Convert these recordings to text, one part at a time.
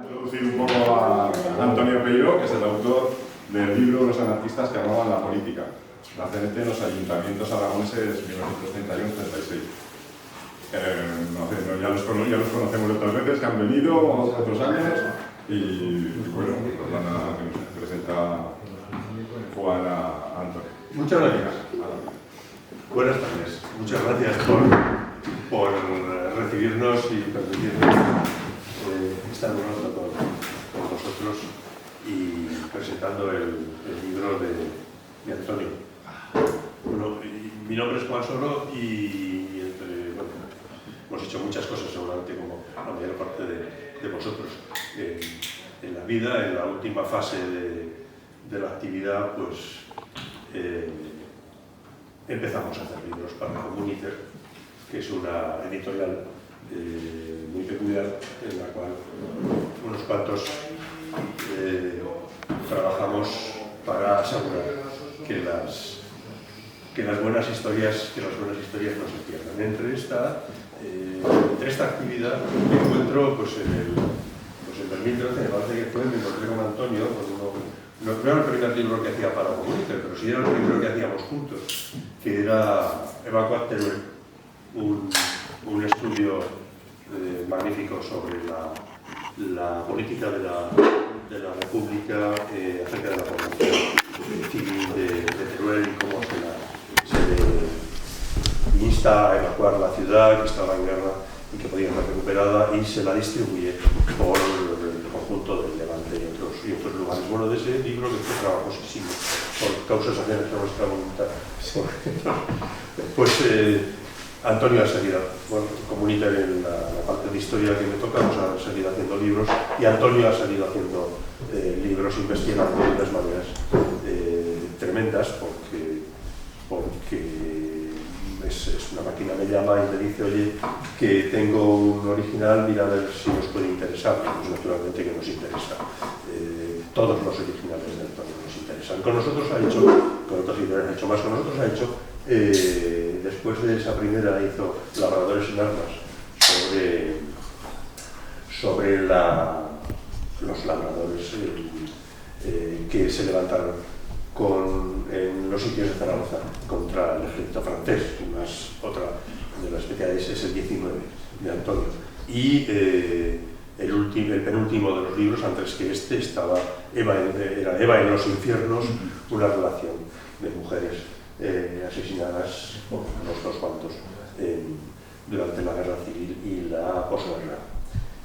Introducir un poco a Antonio Peiró, que es el autor del libro Los anarquistas que roban la política, la CNT en los ayuntamientos aragoneses 1931-36. No sé, ya los conocemos otras veces, que han venido otros años y bueno, nos van a presentar Juan a Antonio. Muchas gracias. Buenas tardes. Muchas gracias por recibirnos y permitirnos estar un rato con vosotros y presentando el libro de Antonio. Bueno, mi nombre es Juan Soro y bueno, hemos hecho muchas cosas seguramente como la mayor parte de vosotros. En la vida, en la última fase de la actividad, pues empezamos a hacer libros para Comuniter, que es una editorial muy peculiar, en la cual unos cuantos trabajamos para asegurar que las buenas historias no se pierdan. Entre esta actividad me encuentro pues, en 2013, me parece que me encontré con Antonio, no era el primer libro que hacía para Comuniter, pero sí era el primero que hacíamos juntos, que era Eva Quatteruel, un estudio magnífico sobre la política de la República acerca de la población civil de Teruel y cómo se le insta a evacuar la ciudad, que estaba en guerra y que podía ser recuperada, y se la distribuye por el conjunto del Levante y otros lugares. Bueno, de ese libro que fue trabajosísimo por causas ajenas a nuestra voluntad. Pues Antonio ha seguido, bueno, Comuniter en la parte de historia que me toca, nos ha seguido haciendo libros, y Antonio ha seguido haciendo libros investigando de unas maneras tremendas, porque es una máquina, me llama y me dice, oye, que tengo un original, mira a ver si nos puede interesar. Pues naturalmente que nos interesa. Todos los originales de Antonio nos interesan. Con nosotros ha hecho, con otras editoriales ha hecho más, con nosotros ha hecho, después de esa primera hizo Labradores en Armas, sobre los labradores que se levantaron en los sitios de Zaragoza contra el ejército francés. Otra de las especialidades es el 19 de Antonio. Y el penúltimo de los libros, antes que este, era Eva en los infiernos, una relación de mujeres asesinadas por unos dos cuantos durante la guerra civil y la posguerra.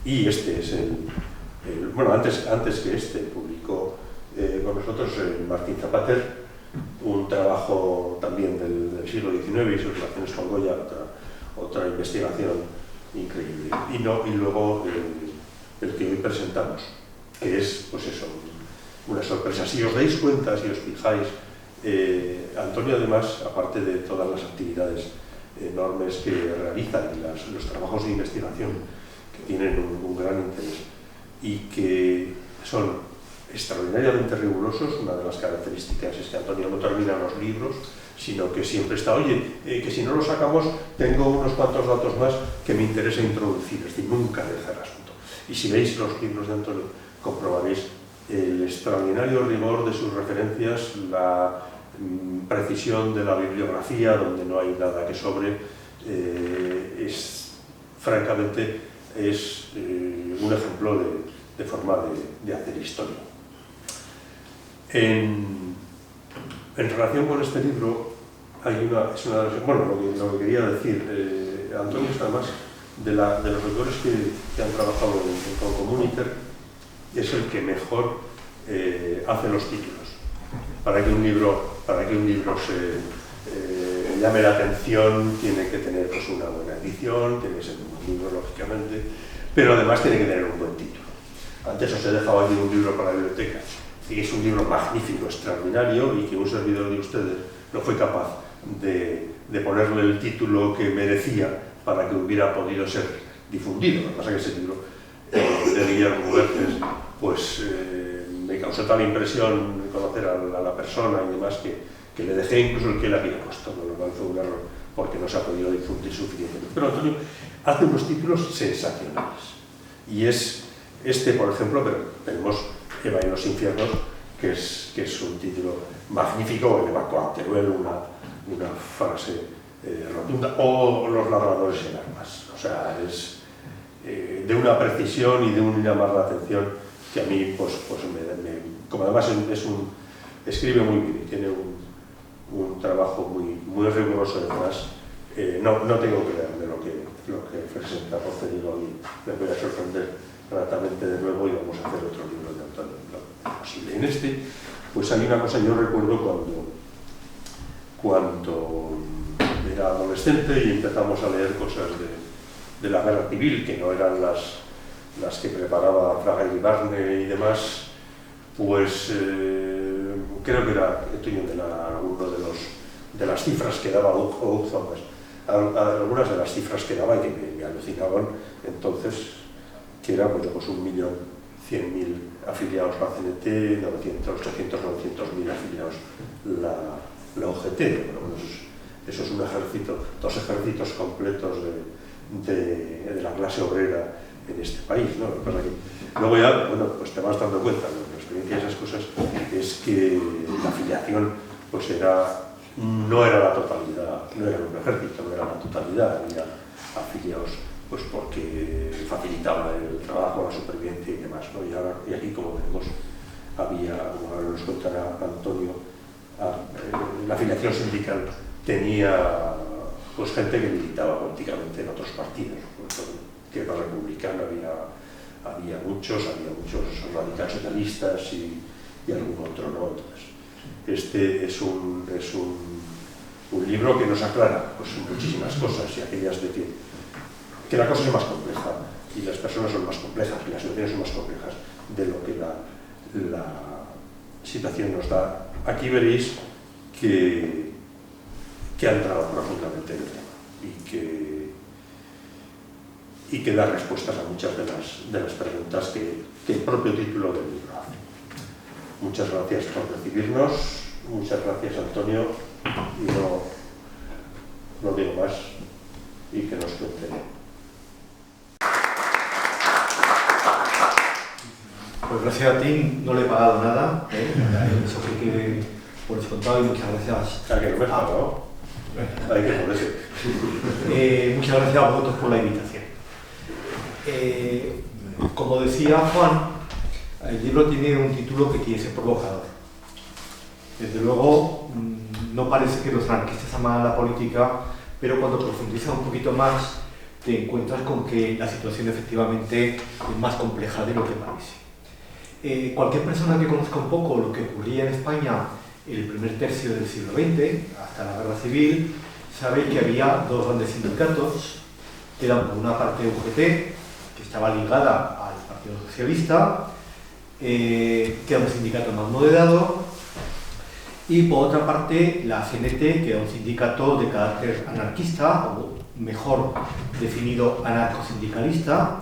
Y este es bueno, antes que este publicó con nosotros Martín Zapater, un trabajo también del siglo XIX y sus relaciones con Goya, otra investigación increíble. Y luego el que hoy presentamos, que es, pues eso, una sorpresa. Si os dais cuenta, si os fijáis, Antonio además, aparte de todas las actividades enormes que realiza y los trabajos de investigación que tienen un gran interés y que son extraordinariamente rigurosos, una de las características es que Antonio no termina los libros, sino que siempre está, oye, que si no lo sacamos tengo unos cuantos datos más que me interesa introducir, es decir, nunca deja el asunto. Y si veis los libros de Antonio, comprobaréis el extraordinario rigor de sus referencias, la precisión de la bibliografía, donde no hay nada que sobre, francamente es un ejemplo de forma de hacer historia. En relación con este libro, lo que quería decir, Antonio es además de los autores que han trabajado con Comuniter, es el que mejor hace los títulos. Para que un libro se llame la atención, tiene que tener pues, una buena edición, tiene que ser un buen libro, lógicamente, pero además tiene que tener un buen título. Antes os he dejado aquí un libro para la biblioteca, y es un libro magnífico, extraordinario, y que un servidor de ustedes no fue capaz de ponerle el título que merecía para que hubiera podido ser difundido. Lo que pasa es que ese libro de Guillermo Huertes, pues me causó tal impresión conocer a la persona y demás que le dejé incluso el que le había puesto, no lo cual fue un error porque no se ha podido difundir suficientemente. Pero Antonio hace unos títulos sensacionales y es Este, por ejemplo, pero tenemos Eva en los infiernos, que es un título magnífico, el Eva Teruel, una frase rotunda, o Los labradores en armas. O sea, es de una precisión y de un llamar la atención que a mí, pues como además escribe muy bien y tiene un trabajo muy riguroso detrás, no tengo que leer de lo que presenta, porque digo, y me voy a sorprender gratamente de nuevo y vamos a hacer otro libro de Antonio. No, posible. En este, pues hay una cosa, yo recuerdo cuando era adolescente y empezamos a leer cosas de la guerra civil, que no eran las que preparaba Fraga y Barne y demás, pues creo que era uno de las cifras que daba Ouzon, algunas de las cifras que daba y que me alucinaban entonces, que era pues 1.100.000 afiliados la CNT, 800, 900.000 afiliados la OGT. Bueno, eso es un ejército, 2 ejércitos completos de la clase obrera en este país, ¿no? Lo que pasa que luego ya, bueno, pues te vas dando cuenta, ¿no? La experiencia de esas cosas es que la afiliación pues no era la totalidad, no era un ejército, no era la totalidad, había afiliados pues porque facilitaba el trabajo, la supervivencia y demás, ¿no? Y aquí, como vemos, como ahora nos contará Antonio, la afiliación sindical tenía pues gente que militaba prácticamente en otros partidos, que era republicano, había muchos radicales socialistas y algún otro, ¿no? Entonces, este es un libro que nos aclara pues muchísimas cosas, y aquellas de que la cosa es más compleja y las personas son más complejas y las situaciones son más complejas de lo que la situación nos da. Aquí veréis que ha entrado profundamente en el tema y que da respuestas a muchas de las preguntas que el propio título del libro hace. Muchas gracias por recibirnos, muchas gracias, Antonio, y no digo más, y que nos cuente. Pues gracias a ti, no le he pagado nada, eso que quede por descontado, y muchas gracias. ¿A que no me has pagado? Hay que ponerse. Muchas gracias a vosotros por la invitación. Como decía Juan, el libro tiene un título que quiere ser provocador. Desde luego, no parece que los anarquistas aman la política, pero cuando profundizas un poquito más, te encuentras con que la situación efectivamente es más compleja de lo que parece. Cualquier persona que conozca un poco lo que ocurría en España el primer tercio del siglo XX, hasta la guerra civil, sabe que había 2 grandes sindicatos, que eran por una parte UGT, que estaba ligada al Partido Socialista, que era un sindicato más moderado, y por otra parte la CNT, que era un sindicato de carácter anarquista, o mejor definido anarcosindicalista,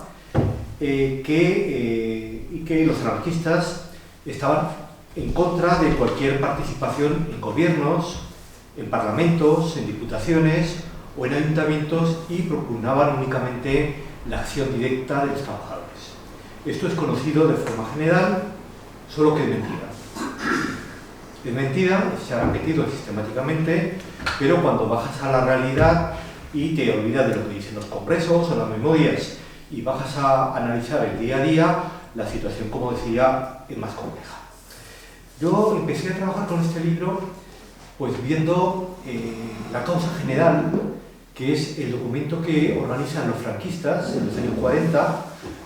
y que los anarquistas estaban en contra de cualquier participación en gobiernos, en parlamentos, en diputaciones o en ayuntamientos, y propugnaban únicamente la acción directa de los trabajadores. Esto es conocido de forma general, solo que es mentira. Es mentira, se ha repetido sistemáticamente, pero cuando bajas a la realidad y te olvidas de lo que dicen los congresos o las memorias y bajas a analizar el día a día, la situación, como decía, es más compleja. Yo empecé a trabajar con este libro pues viendo la causa general, que es el documento que organizan los franquistas en los años 40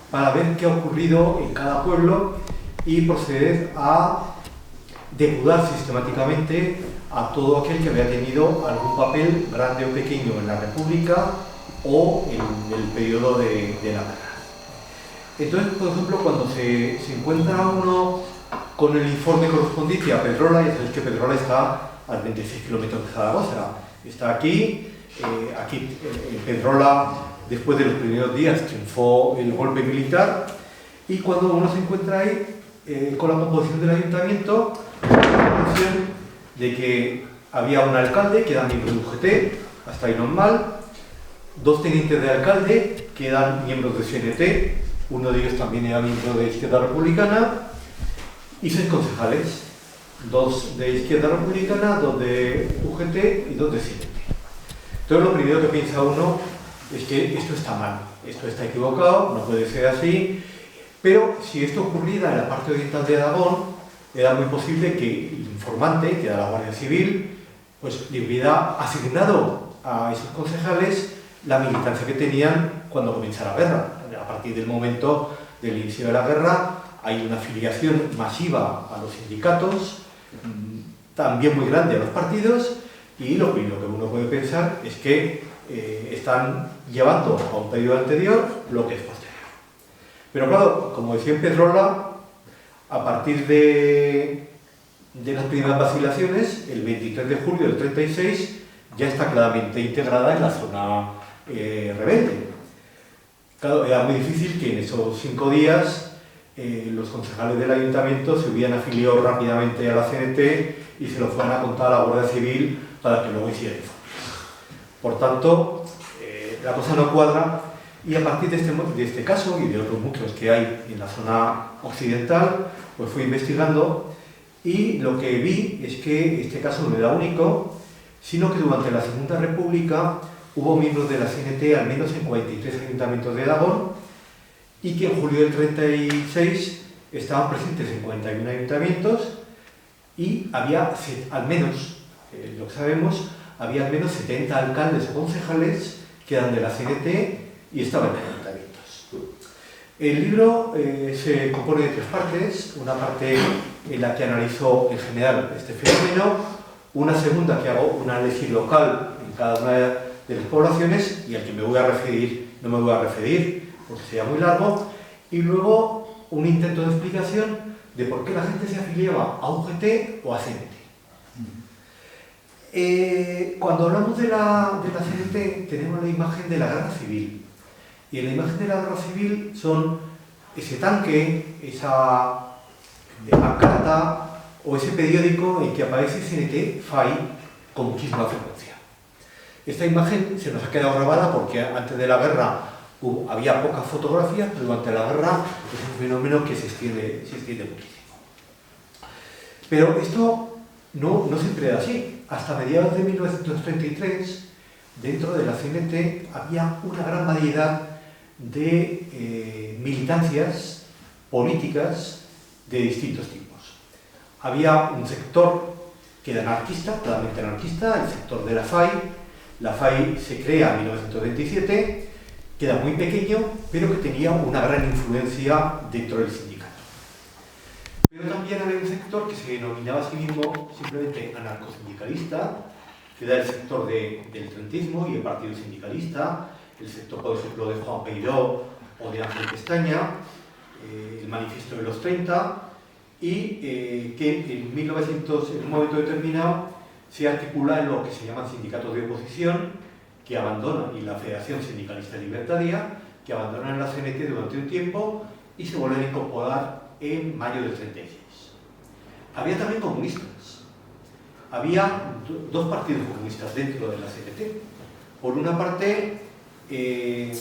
para ver qué ha ocurrido en cada pueblo y proceder a depurar sistemáticamente a todo aquel que había tenido algún papel, grande o pequeño, en la República o en el periodo de la guerra. Entonces, por ejemplo, cuando se encuentra uno con el informe correspondiente a Pedrola, ya sabéis que Pedrola está a 26 kilómetros de Zaragoza, está aquí, en Pedrola, después de los primeros días, triunfó el golpe militar, y cuando uno se encuentra ahí con la composición del ayuntamiento, la conclusión de que había un alcalde que era miembro del UGT, hasta ahí normal, 2 tenientes de alcalde que eran miembros del CNT, uno de ellos también era miembro de Izquierda Republicana, y 6 concejales, 2 de Izquierda Republicana, 2 de UGT y 2 de CNT. Entonces lo primero que piensa uno es que esto está mal, esto está equivocado, no puede ser así, pero si esto ocurriera en la parte oriental de Aragón, era muy posible que el informante, que era la Guardia Civil, pues le hubiera asignado a esos concejales la militancia que tenían cuando comenzara la guerra. A partir del momento del inicio de la guerra hay una afiliación masiva a los sindicatos, también muy grande a los partidos, y lo primero que uno puede pensar es que están llevando a un periodo anterior lo que es posterior. Pero claro, como decía Pedrola, a partir de las primeras vacilaciones, el 23 de julio del 36 ya está claramente integrada en la zona rebelde. Claro, era muy difícil que en esos 5 días los concejales del ayuntamiento se hubieran afiliado rápidamente a la CNT y se lo fueran a contar a la Guardia Civil para que luego hiciera informes. Por tanto, la cosa no cuadra, y a partir de este caso y de otros muchos que hay en la zona occidental, pues fui investigando, y lo que vi es que este caso no era único, sino que durante la Segunda República hubo miembros de la CNT al menos en 43 ayuntamientos de Aragón, y que en julio del 36 estaban presentes en 41 ayuntamientos, y había al menos, lo que sabemos, había al menos 70 alcaldes o concejales que eran de la CNT y estaban en ayuntamientos. El libro se compone de 3 partes, una parte en la que analizo en general este fenómeno, una segunda que hago un análisis local en cada una de las poblaciones, y al que me voy a referir, no me voy a referir porque sería muy largo, y luego un intento de explicación de por qué la gente se afiliaba a UGT o a CNT. Cuando hablamos de la CNT tenemos la imagen de la guerra civil, y en la imagen de la guerra civil son ese tanque, esa pancarta o ese periódico en que aparece CNT FAI con muchísima frecuencia. Esta imagen se nos ha quedado grabada porque antes de la guerra había pocas fotografías, pero durante la guerra es un fenómeno que se extiende muchísimo. Pero esto no siempre era así. Hasta mediados de 1933, dentro de la CNT había una gran variedad de militancias políticas de distintos tipos. Había un sector que era anarquista, claramente anarquista, el sector de la FAI. La FAI se crea en 1927, que era muy pequeño, pero que tenía una gran influencia dentro del sindicato. Pero también había un sector que se denominaba a sí mismo simplemente anarcosindicalista, que era el sector del trentismo y el partido sindicalista, el sector, por ejemplo, de Juan Peiró o de Ángel Pestaña, el manifiesto de los 30, y que en un momento determinado se articula en lo que se llaman sindicatos de oposición, que abandonan, y la Federación Sindicalista Libertaria, que abandonan la CNT durante un tiempo y se vuelven a incorporar en mayo del 36. Había también comunistas. Había 2 partidos comunistas dentro de la CNT. Por una parte, el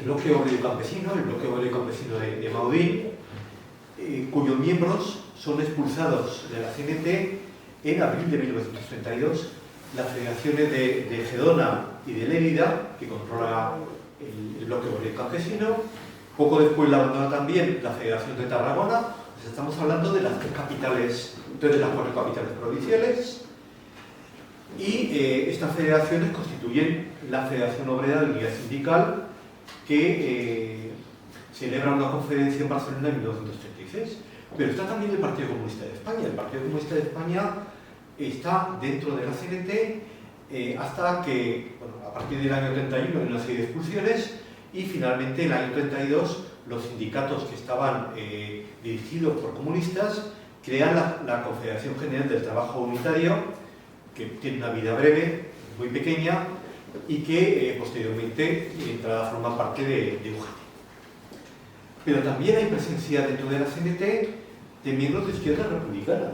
bloque obrero campesino, de Maudín, cuyos miembros son expulsados de la CNT en abril de 1932. Las federaciones de Gedona y de Lérida, que controla el bloque obrero campesino. Poco después la abandona también la Federación de Tarragona. Pues estamos hablando de las 3 de las 4 capitales provinciales. Y estas federaciones constituyen la Federación Obrera de Unidad Sindical, que celebra una conferencia en Barcelona en 1936. Pero está también el Partido Comunista de España. El Partido Comunista de España está dentro de la CNT hasta que, bueno, a partir del año 31 hay una serie de expulsiones, y finalmente en el año 32 los sindicatos que estaban dirigidos por comunistas crean la Confederación General del Trabajo Unitario, que tiene una vida breve, muy pequeña, y que posteriormente entrará a formar parte de UGT. Pero también hay presencia dentro de la CNT de miembros de Izquierda Republicana.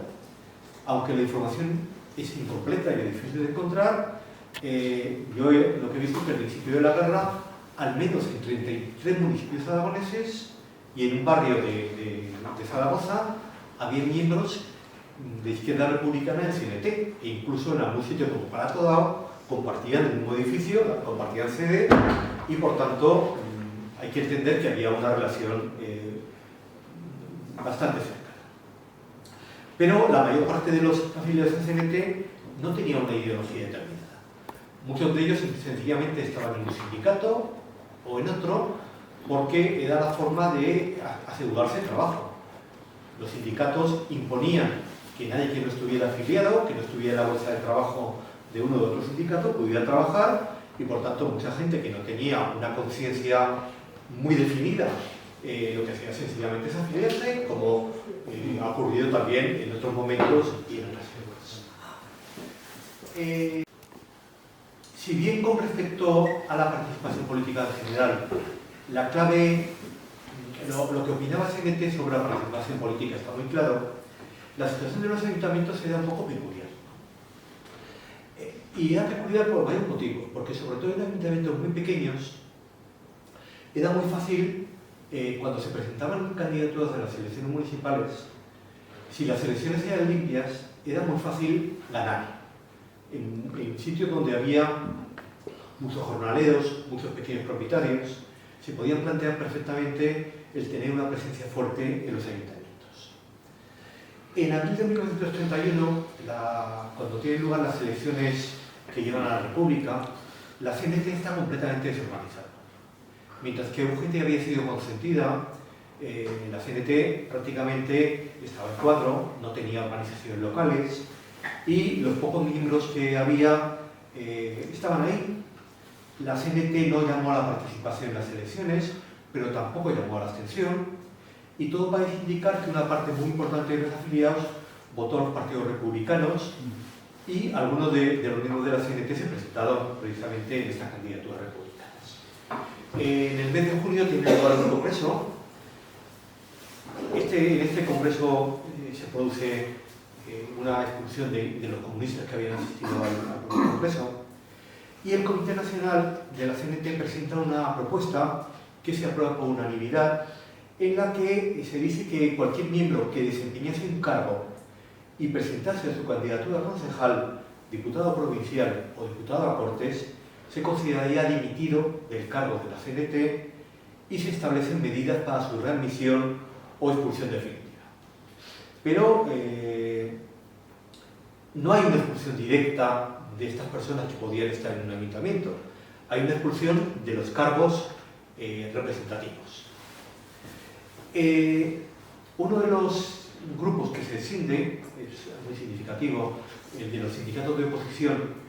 Aunque la información es incompleta y es difícil de encontrar, yo lo que he visto es que al principio de la guerra al menos en 33 municipios aragoneses y en un barrio de Zaragoza había miembros de Izquierda Republicana en CNT, e incluso en algún sitio como Palatodao compartían el mismo edificio, compartían sede, y por tanto hay que entender que había una relación bastante cercana. Pero la mayor parte de los afiliados a CNT no tenía una ideología determinada. Muchos de ellos sencillamente estaban en un sindicato o en otro porque era la forma de asegurarse el trabajo. Los sindicatos imponían que nadie que no estuviera afiliado, que no estuviera en la bolsa de trabajo de uno o de otro sindicato, pudiera trabajar, y por tanto mucha gente que no tenía una conciencia muy definida, lo que hacía sencillamente es afiliarse, como ha ocurrido también en otros momentos y en otras épocas. Si bien con respecto a la participación política en general, la clave, lo que opinaba CNT sobre la participación política está muy claro, la situación de los ayuntamientos era un poco peculiar. Y era peculiar por varios motivos, porque sobre todo en ayuntamientos muy pequeños era muy fácil, cuando se presentaban candidaturas de las elecciones municipales, si las elecciones eran limpias, era muy fácil ganar. En sitios donde había muchos jornaleros, muchos pequeños propietarios, se podían plantear perfectamente el tener una presencia fuerte en los ayuntamientos. En abril de 1931, cuando tienen lugar las elecciones que llevan a la República, la CNT está completamente desorganizada. Mientras que UGT había sido consentida, la CNT prácticamente estaba en cuadro, no tenía organizaciones locales, y los pocos miembros que había estaban ahí. La CNT no llamó a la participación en las elecciones, pero tampoco llamó a la abstención, y todo parece indicar que una parte muy importante de los afiliados votó a los partidos republicanos, y algunos de los miembros de la CNT se presentaron precisamente en estas candidaturas republicanas. En el mes de junio tiene lugar un congreso. En este congreso se produce una expulsión de los comunistas que habían asistido al congreso, y el Comité Nacional de la CNT presenta una propuesta que se aprueba por unanimidad, en la que se dice que cualquier miembro que desempeñase un cargo y presentase su candidatura a concejal, diputado provincial o diputado a Cortes, se consideraría dimitido del cargo de la CNT, y se establecen medidas para su readmisión o expulsión definitiva. Pero no hay una expulsión directa de estas personas que podían estar en un ayuntamiento. Hay una expulsión de los cargos representativos. Uno de los grupos que se escinde, es muy significativo, el de los sindicatos de oposición.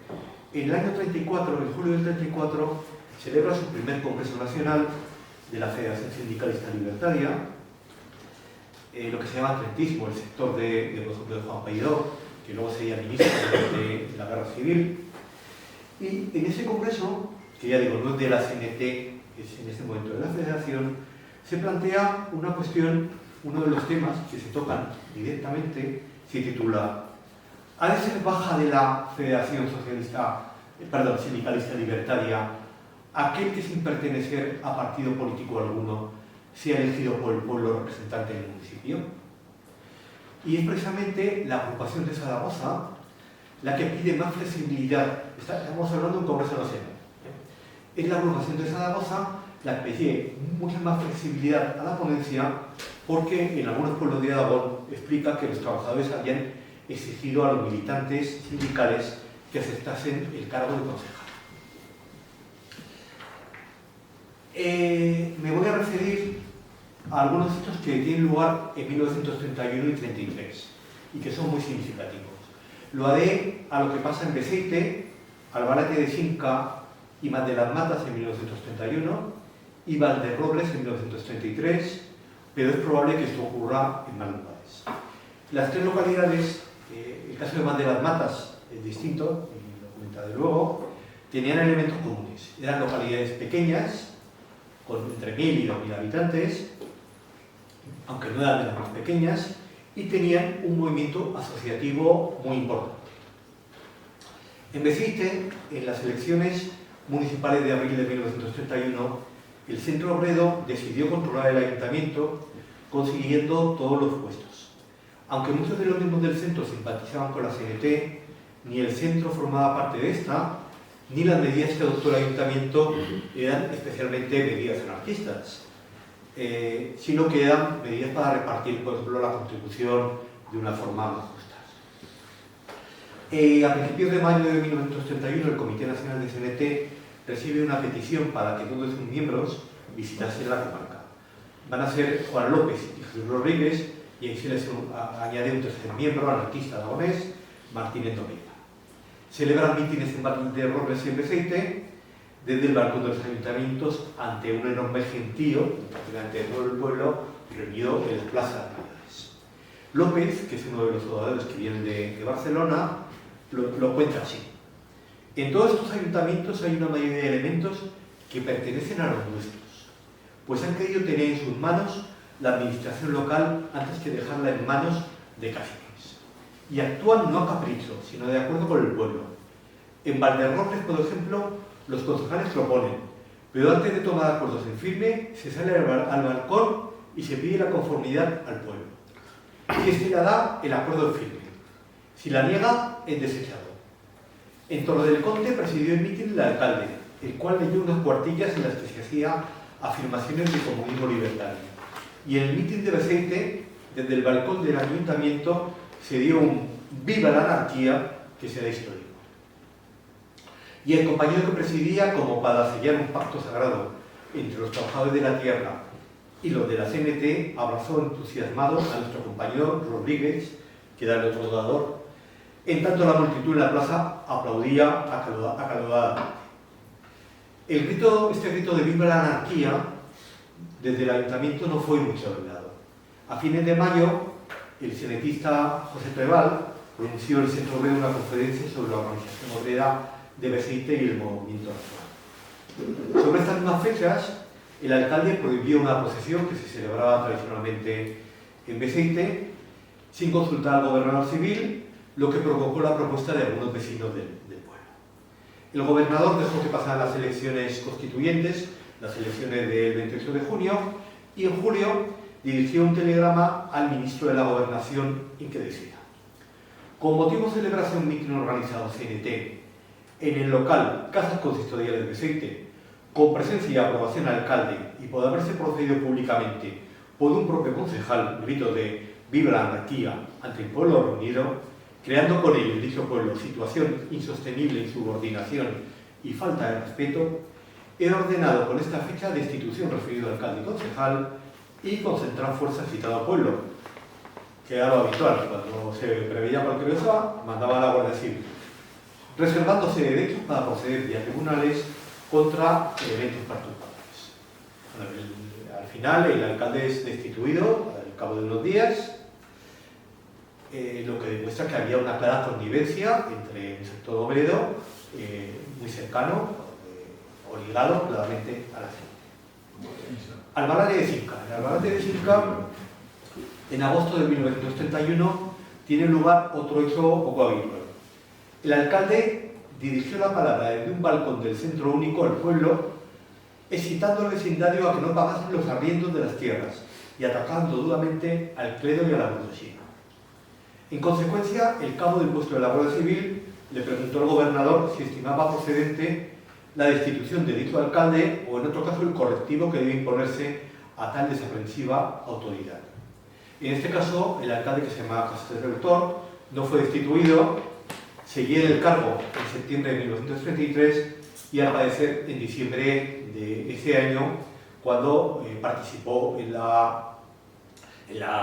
En el año 34, en julio del 34, celebra su primer Congreso Nacional de la Federación Sindicalista Libertaria, lo que se llama atletismo, el sector de por ejemplo, de Juan Peiró, que luego sería ministro de la Guerra Civil. Y en ese congreso, que ya digo, no es de la CNT, es en este momento de la Federación, se plantea una cuestión, uno de los temas que se tocan directamente, se titula ¿ha de ser baja de la Federación Sindicalista Libertaria aquel que sin pertenecer a partido político alguno sea elegido por el pueblo representante del municipio? Y es precisamente la agrupación de Zaragoza la que pide más flexibilidad. Estamos hablando de un Congreso Nacional. Es la agrupación de Zaragoza la que pide mucha más flexibilidad a la ponencia, porque en algunos pueblos de Aragón explica que los trabajadores habían exigido a los militantes sindicales que aceptasen el cargo de concejal. Me voy a referir a algunos hechos que tienen lugar en 1931 y 33 y que son muy significativos. Lo haré a lo que pasa en Beceite, Albarate de Xinca y Valdelas-Matas en 1931 y Valderrobles en 1933, pero es probable que esto ocurra en más lugares. Las tres localidades, el caso de Valdelas-Matas es distinto, y lo comentaré luego, tenían elementos comunes. Eran localidades pequeñas, con entre 1.000 y 2.000 habitantes, aunque no eran de las más pequeñas, y tenían un movimiento asociativo muy importante. En Beceite, en las elecciones, municipales de abril de 1931, el Centro Obrero decidió controlar el ayuntamiento consiguiendo todos los puestos. Aunque muchos de los miembros del centro simpatizaban con la CNT, ni el centro formaba parte de esta, ni las medidas que adoptó el ayuntamiento eran especialmente medidas anarquistas, sino que eran medidas para repartir, por ejemplo, la contribución de una forma más justa. A principios de mayo de 1931, el Comité Nacional de CNT recibe una petición para que todos sus miembros visitasen la comarca. Van a ser Juan López y Jesús Rodríguez, y ahí se les añade un tercer miembro, anarquista aragonés, Martínez Domínguez. Celebran mítines en Valderrobles y en Beceite, desde el balcón de los ayuntamientos, ante un enorme gentío, prácticamente todo el pueblo, reunido en las plazas. López, que es uno de los soldadores que vienen de Barcelona, lo cuenta así. En todos estos ayuntamientos hay una mayoría de elementos que pertenecen a los nuestros, pues han querido tener en sus manos la administración local antes que dejarla en manos de caciques. Y actúan no a capricho, sino de acuerdo con el pueblo. En Valderrobles, por ejemplo, los concejales proponen, pero antes de tomar acuerdos en firme, se sale al balcón y se pide la conformidad al pueblo. Si este la da, el acuerdo es firme. Si la niega, es desechado. En Torre del Conde presidió el mitin el alcalde, el cual leyó unas cuartillas en las que se hacía afirmaciones de comunismo libertario. Y en el mitin de Beceite, desde el balcón del ayuntamiento, se dio un «Viva la anarquía» que será histórico. Y el compañero que presidía, como para sellar un pacto sagrado entre los trabajadores de la tierra y los de la CNT, abrazó entusiasmado a nuestro compañero Rodríguez, que era el otro soldador, en tanto la multitud en la plaza aplaudía acaloradamente. Este grito de «Viva la anarquía» desde el ayuntamiento no fue mucho olvidado. A fines de mayo, el senetista José Preval pronunció el Centro Obrero una conferencia sobre la organización obrera de Beceite y el movimiento actual. Sobre estas mismas fechas, el alcalde prohibió una procesión que se celebraba tradicionalmente en Beceite sin consultar al gobernador civil, lo que provocó la propuesta de algunos vecinos del pueblo. El gobernador dejó que pasaran las elecciones constituyentes, las elecciones del 28 de junio, y en julio dirigió un telegrama al ministro de la Gobernación en que decía: con motivo de celebración mitin organizado CNT en el local Casas Consistoriales de Beceite, con presencia y aprobación al alcalde y por haberse procedido públicamente por un propio concejal, grito de «Viva la anarquía» ante el pueblo reunido, creando con ello en dicho pueblo situación insostenible, insubordinación y falta de respeto, he ordenado con esta fecha destitución referido al alcalde y concejal y concentrar fuerzas citado pueblo, que era lo habitual. Cuando se preveía cualquier cosa, mandaba a la Guardia Civil, reservándose derechos para proceder vía tribunales contra elementos perturbadores. Al final, el alcalde es destituido al cabo de unos días, lo que demuestra que había una clara connivencia entre el sector obrero, muy cercano, o ligado claramente a la gente. Albarrate de Cinca. En Albarrate de Cinca, en agosto de 1931, tiene lugar otro hecho poco habitual. El alcalde dirigió la palabra desde un balcón del centro único al pueblo, excitando al vecindario a que no pagasen los arriendos de las tierras y atacando duramente al clero y a la burguesía. En consecuencia, el cabo del puesto de la Guardia Civil le preguntó al gobernador si estimaba procedente la destitución de dicho alcalde o, en otro caso, el correctivo que debe imponerse a tal desaprensiva autoridad. En este caso, el alcalde, que se llamaba Casas del Rector, no fue destituido, seguía en el cargo en septiembre de 1933 y al padecer en diciembre de ese año, cuando participó en la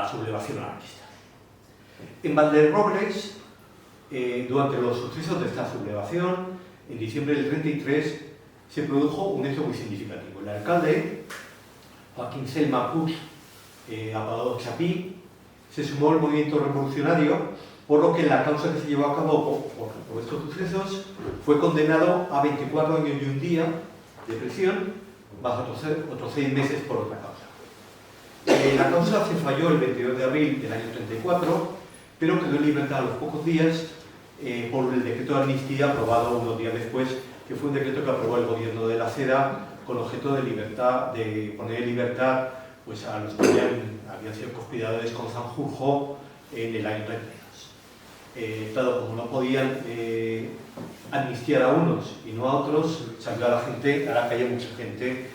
sublevación anarquista. En Valderrobles, durante los sucesos de esta sublevación, en diciembre del 33, se produjo un hecho muy significativo. El alcalde, Joaquín Selma Puig, apodado Chapí, se sumó al movimiento revolucionario, por lo que en la causa que se llevó a cabo por estos sucesos fue condenado a 24 años y un día de prisión, más otros 6 meses por otra causa. La causa se falló el 22 de abril del año 34, pero quedó en libertad a los pocos días por el decreto de amnistía aprobado unos días después que fue un decreto que aprobó el gobierno de la Seda con objeto de poner en libertad pues, a los que habían sido conspiradores con Sanjurjo en el año 32. Claro, como no podían amnistiar a unos y no a otros, salió a la gente, a la calle mucha gente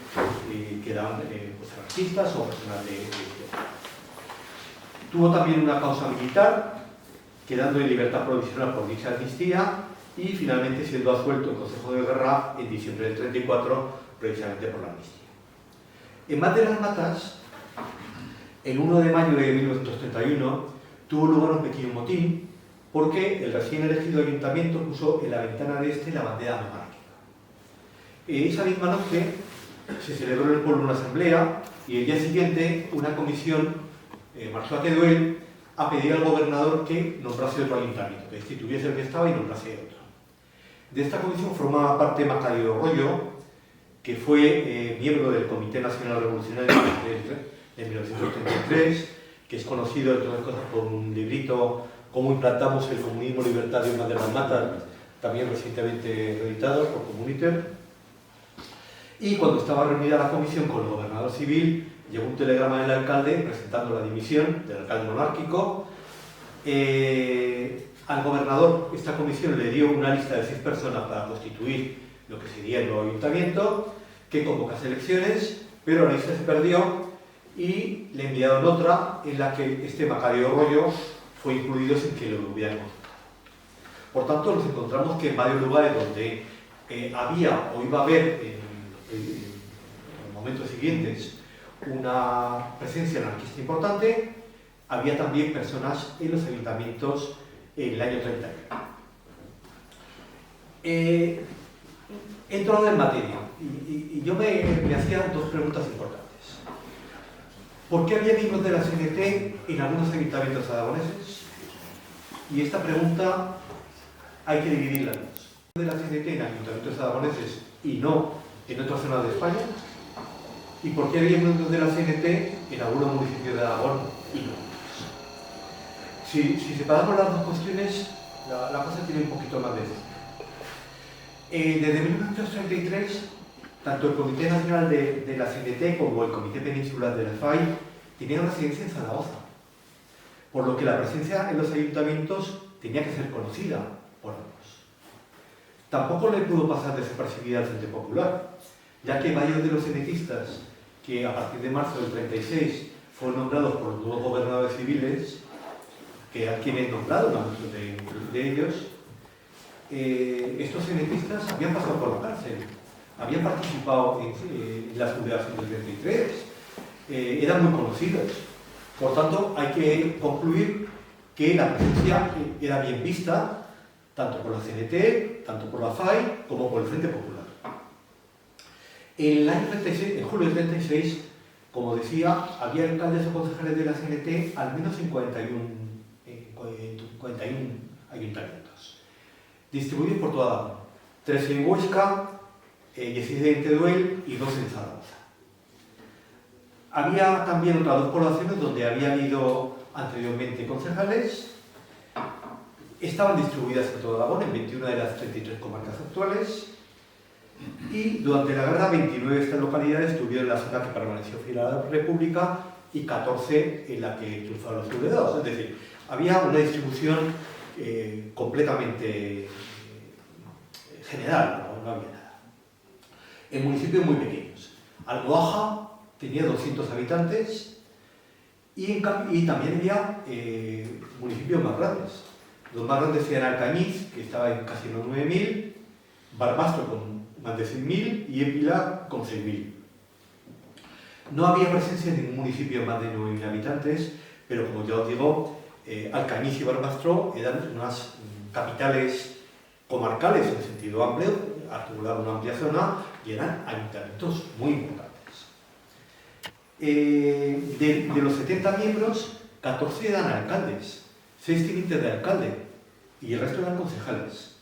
que eran pues, anarquistas o personas de izquierda. Tuvo también una causa militar, quedando en libertad provisional por dicha amnistía y finalmente siendo absuelto en Consejo de Guerra en diciembre del 34, precisamente por la amnistía. En Mat de las Matas, el 1 de mayo de 1931, tuvo lugar un pequeño motín porque el recién elegido ayuntamiento puso en la ventana de este la bandera monárquica. Esa misma noche se celebró en el pueblo una asamblea y el día siguiente una comisión marchó a Teruel a pedir al gobernador que nombrase otro ayuntamiento, que destituyese el que estaba y nombrase otro. De esta comisión formaba parte Macario Rollo, que fue miembro del Comité Nacional Revolucionario de 1933, que es conocido, entre otras cosas, por un librito, Cómo implantamos el comunismo libertario en Mat de las Matas, también recientemente reeditado por Comuniter. Y cuando estaba reunida la comisión con el gobernador civil, llegó un telegrama del alcalde presentando la dimisión del alcalde monárquico. Al gobernador esta comisión le dio una lista de 6 personas para constituir lo que sería el nuevo ayuntamiento, que convocase elecciones, pero la lista se perdió y le enviaron otra en la que este Macario Rollo fue incluido sin que lo hubieran consultado. Por tanto, nos encontramos que en varios lugares donde había o iba a haber en los momentos siguientes una presencia anarquista importante, había también personas en los ayuntamientos en el año 31. Entro ahora en materia y yo me hacía 2 preguntas importantes. ¿Por qué había miembros de la CNT en algunos ayuntamientos aragoneses? Y esta pregunta hay que dividirla en dos. ¿De la CNT en ayuntamientos aragoneses y no en otras zonas de España? ¿Y por qué había miembros de la CNT en algunos municipios de Aragón y no? Si separamos las 2 cuestiones, la cosa tiene un poquito más de sentido. Desde 1933, tanto el Comité Nacional de la CNT como el Comité Peninsular de la FAI tenían residencia en Zaragoza, por lo que la presencia en los ayuntamientos tenía que ser conocida por ambos. Tampoco le pudo pasar desapercibida al Frente Popular, ya que varios de los cenetistas que a partir de marzo del 36 fueron nombrados por los nuevos gobernadores civiles, que eran quienes nombraron a muchos de ellos, estos cenetistas habían pasado por la cárcel, habían participado en la sublevación del 33, eran muy conocidos. Por tanto, hay que concluir que la presencia era bien vista, tanto por la CNT, tanto por la FAI, como por el Frente Popular. En el año 36, en julio del 36, como decía, había alcaldes o concejales de la CNT al menos en 41 ayuntamientos, distribuidos por toda Aragón. 13 en Huesca, 16 en Teruel y 2 en Zaragoza. Había también otras 2 poblaciones donde había habido anteriormente concejales. Estaban distribuidas en todo Aragón, en 21 de las 33 comarcas actuales. Y durante la guerra, 29 de estas localidades tuvieron la zona que permaneció fiel a la República y 14 en la que triunfaron los sublevados. Es decir, había una distribución completamente general, no había nada. En municipios muy pequeños. Almohaja tenía 200 habitantes y también había municipios más grandes. Los más grandes eran Alcañiz, que estaba en casi los 9.000, Barbastro con más de 100.000 y Épila con 6.000. No había presencia en ningún municipio de más de 9.000 habitantes, pero como ya os digo, Alcañiz y Barbastro eran unas capitales comarcales en sentido amplio, articulaban una amplia zona y eran ayuntamientos muy importantes. De los 70 miembros, 14 eran alcaldes, 6 tenientes de alcalde y el resto eran concejales.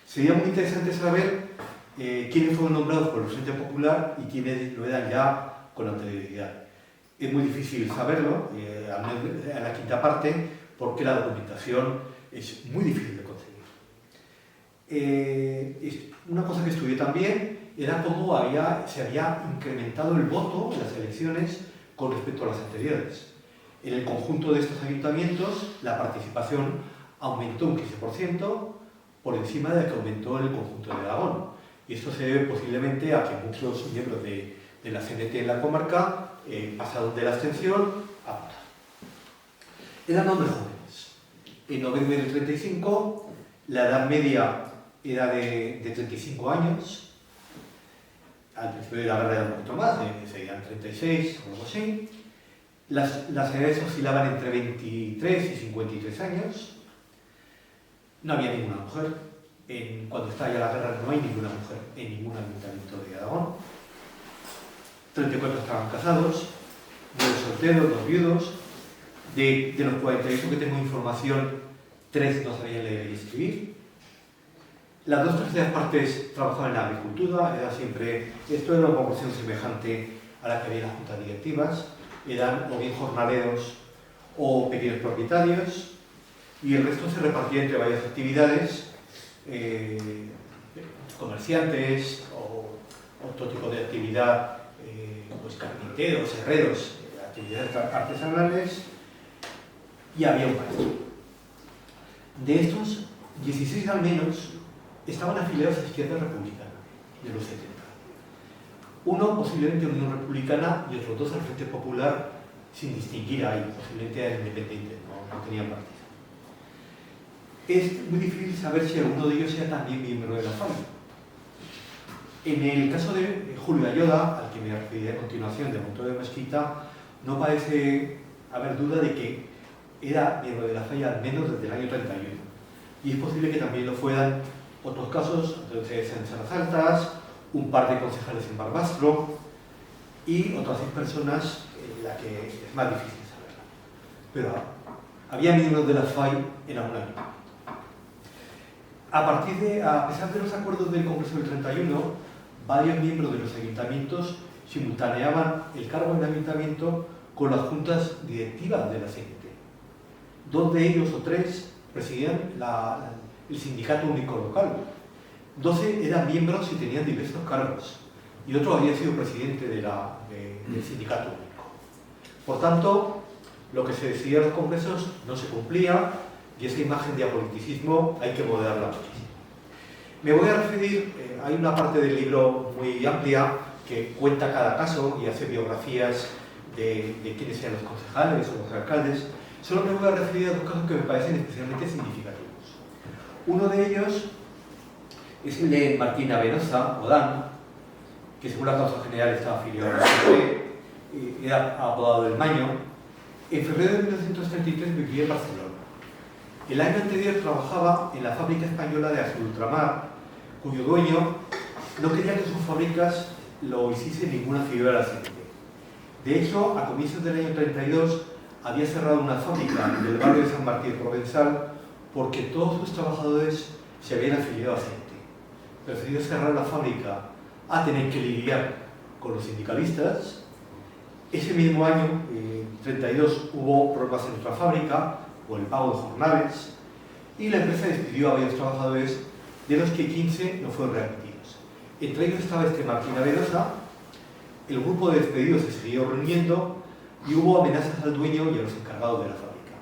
Sería muy interesante saber quiénes fueron nombrados por el Frente Popular y quiénes lo eran ya con anterioridad. Es muy difícil saberlo, al menos a la quinta parte, porque la documentación es muy difícil de conseguir. una cosa que estudié también era cómo se había incrementado el voto en las elecciones con respecto a las anteriores. En el conjunto de estos ayuntamientos, la participación aumentó un 15% por encima de la que aumentó en el conjunto de Aragón. Y esto se debe posiblemente a que muchos miembros de la CNT en la comarca pasaron de la abstención a votar. Eran hombres jóvenes. En noviembre del 35, la edad media era de 35 años. Al principio de la guerra era un poquito más, serían 36 o algo así. Las edades oscilaban entre 23 y 53 años. No había ninguna mujer. Cuando estalla la guerra no hay ninguna mujer en ningún ayuntamiento de Aragón. 34 estaban casados, 9 solteros, 2 viudos. De los 48 que tengo información, 3 no sabían leer y escribir. Las 2/3 partes trabajaban en la agricultura, esto era una proporción semejante a la que había en las juntas directivas. Eran o bien jornaleros o pequeños propietarios, y el resto se repartía entre varias actividades, comerciantes o otro tipo de actividad, pues carpinteros, herreros, actividades artesanales, y había un maestro. De estos, 16 al menos estaban afiliados a la izquierda republicana de los 70. Uno posiblemente a Unión Republicana y otros 2 al Frente Popular, sin distinguir ahí, posiblemente eran independientes, no tenían partido. Es muy difícil saber si alguno de ellos sea también miembro de la FAI. En el caso de Julio Ayoda, al que me referiré a continuación, de Montoro de Mesquita, no parece haber duda de que era miembro de la FAI al menos desde el año 31. Y es posible que también lo fueran otros casos, entonces en Salas Altas, un par de concejales en Barbastro y otras 6 personas en la que es más difícil saberlo. Pero había miembros de la FAI en algún año. A pesar de los acuerdos del Congreso del 31, varios miembros de los ayuntamientos simultaneaban el cargo en el ayuntamiento con las juntas directivas de la CNT. 2 de ellos o 3 presidían el sindicato único local. 12 eran miembros y tenían diversos cargos, y otro había sido presidente del sindicato único. Por tanto, lo que se decidía en los congresos no se cumplía, y esa imagen de apoliticismo hay que moderarla muchísimo. Me voy a referir, hay una parte del libro muy amplia que cuenta cada caso y hace biografías de quiénes sean los concejales o los alcaldes. Solo me voy a referir a 2 casos que me parecen especialmente significativos. Uno de ellos es el de Martín Avenosa, o Dan, que según la causa general estaba afiliado a la CNT, era apodado del Maño. En febrero de 1933 vivía en Barcelona. El año anterior trabajaba en la fábrica española de Azul Ultramar, cuyo dueño no quería que sus fábricas lo hiciese ninguna figura de la CNT. De hecho, a comienzos del año 32 había cerrado una fábrica del barrio de San Martín Provenzal porque todos sus trabajadores se habían afiliado a CNT. Prefirió cerrar la fábrica a tener que lidiar con los sindicalistas. Ese mismo año, en 32, hubo problemas en otra fábrica por el pago de jornales, y la empresa despidió a varios trabajadores, de los que 15 no fueron readmitidos. Entre ellos estaba Martín Avenosa. El grupo de despedidos se siguió reuniendo y hubo amenazas al dueño y a los encargados de la fábrica.